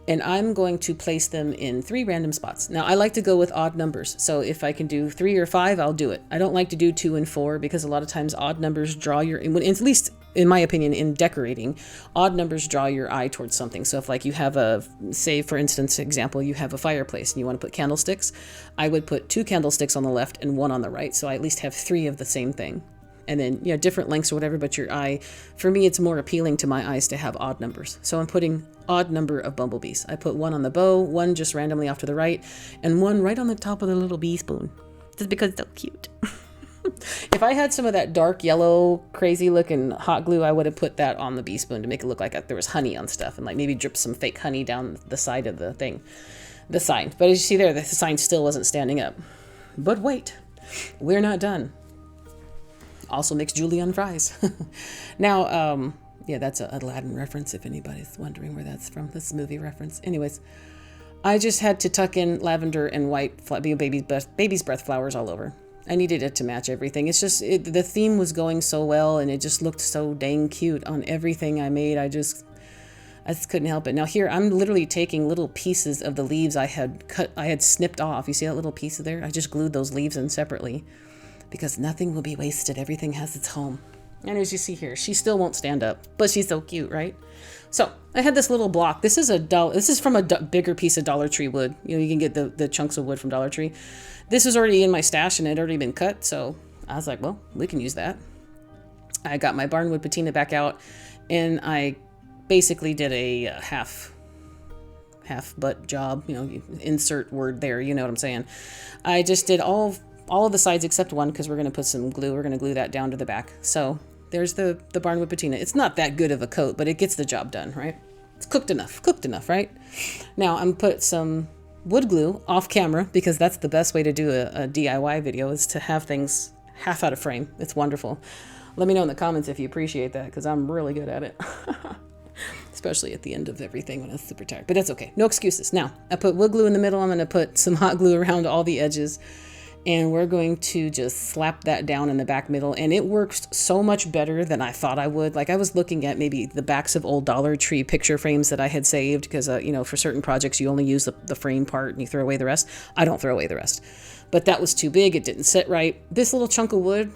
And I'm going to place them in 3 random spots. Now, I like to go with odd numbers. So if I can do 3 or 5, I'll do it. I don't like to do 2 and 4 because a lot of times odd numbers draw your, at least in my opinion, in decorating, odd numbers draw your eye towards something. So if like you have say for instance, example, you have a fireplace and you want to put candlesticks, I would put 2 candlesticks on the left and 1 on the right. So I at least have 3 of the same thing. And then, you know, different lengths or whatever, but your eye, for me, it's more appealing to my eyes to have odd numbers. So I'm putting odd number of bumblebees. I put 1 on the bow, 1 just randomly off to the right, and 1 right on the top of the little bee spoon. Just because it's so cute. If I had some of that dark yellow, crazy looking hot glue, I would have put that on the bee spoon to make it look like there was honey on stuff and like maybe drip some fake honey down the side of the thing, the sign. But as you see there, the sign still wasn't standing up. But wait, we're not done. Also makes julienne fries. Now, yeah, that's a Aladdin reference if anybody's wondering where that's from. This movie reference. Anyways, I just had to tuck in lavender and white baby's breath flowers all over. I needed it to match everything. It's just, the theme was going so well and it just looked so dang cute on everything I made. I just couldn't help it. Now here, I'm literally taking little pieces of the leaves I had snipped off. You see that little piece there? I just glued those leaves in separately because nothing will be wasted. Everything has its home. And as you see here, she still won't stand up, but she's so cute, right? So I had this little block. This is from a bigger piece of Dollar Tree wood. You know, you can get the chunks of wood from Dollar Tree. This was already in my stash and it had already been cut. So I was like, well, we can use that. I got my barnwood patina back out and I basically did a half butt job, you know, insert word there. You know what I'm saying? I just did all of the sides except one because we're going to put some glue. We're going to glue that down to the back. So there's the barnwood patina. It's not that good of a coat, but it gets the job done, right? It's cooked enough, right? Now I'm put some wood glue off camera because that's the best way to do a DIY video is to have things half out of frame. It's wonderful. Let me know in the comments if you appreciate that because I'm really good at it. Especially at the end of everything when I'm super tired. But that's okay. No excuses. Now, I put wood glue in the middle. I'm going to put some hot glue around all the edges. And we're going to just slap that down in the back middle. And it works so much better than I thought I would. Like I was looking at maybe the backs of old Dollar Tree picture frames that I had saved because, you know, for certain projects, you only use the frame part and you throw away the rest. I don't throw away the rest. But that was too big. It didn't sit right. This little chunk of wood,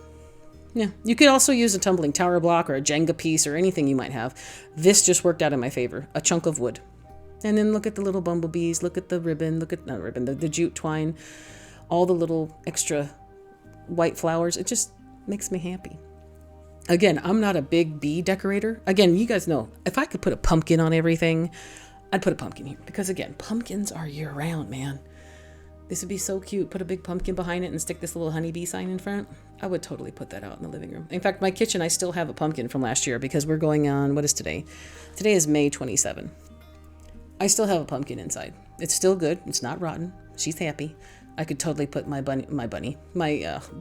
yeah, you could also use a tumbling tower block or a Jenga piece or anything you might have. This just worked out in my favor. A chunk of wood. And then look at the little bumblebees. Look at the ribbon. The jute twine. All the little extra white flowers. It just makes me happy. Again, I'm not a big bee decorator. Again, you guys know, if I could put a pumpkin on everything, I'd put a pumpkin here. Because again, pumpkins are year round, man. This would be so cute. Put a big pumpkin behind it and stick this little honeybee sign in front. I would totally put that out in the living room. In fact, my kitchen, I still have a pumpkin from last year because we're going on, what is today? Today is May 27. I still have a pumpkin inside. It's still good. It's not rotten. She's happy. I could totally put my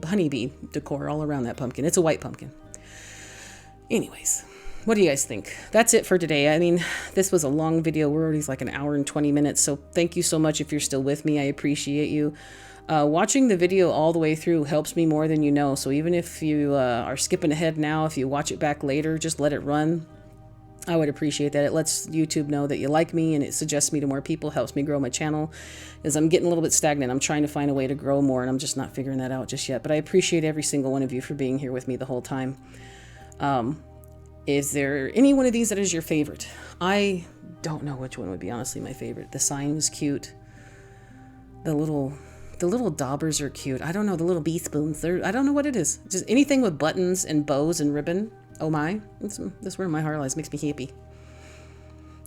honeybee decor all around that pumpkin. It's a white pumpkin. Anyways, what do you guys think? That's it for today. I mean, this was a long video. We're already like an hour and 20 minutes. So thank you so much if you're still with me. I appreciate you. Watching the video all the way through helps me more than you know. So even if you are skipping ahead now, if you watch it back later, just let it run. I would appreciate that. It lets YouTube know that you like me and it suggests me to more people, helps me grow my channel as I'm getting a little bit stagnant. I'm trying to find a way to grow more and I'm just not figuring that out just yet. But I appreciate every single one of you for being here with me the whole time. Is there any one of these that is your favorite? I don't know which one would be honestly my favorite. The sign is cute. The little The little daubers are cute. I don't know, the little bee spoons. I don't know what it is. Just anything with buttons and bows and ribbon. Oh my, that's where my heart lies. Makes me happy.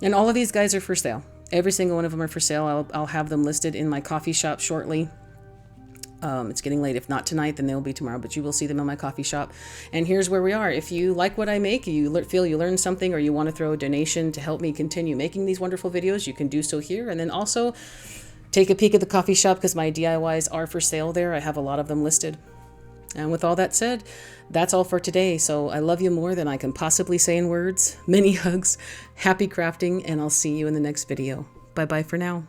And all of these guys are for sale. Every single one of them are for sale. I'll have them listed in my coffee shop shortly. It's getting late. If not tonight, then they'll be tomorrow, but you will see them in my coffee shop. And here's where we are. If you like what I make, you feel you learned something, or you want to throw a donation to help me continue making these wonderful videos, you can do so here. And then also take a peek at the coffee shop, because my DIYs are for sale there. I have a lot of them listed. And with all that said, that's all for today. So I love you more than I can possibly say in words. Many hugs, happy crafting, and I'll see you in the next video. Bye-bye for now.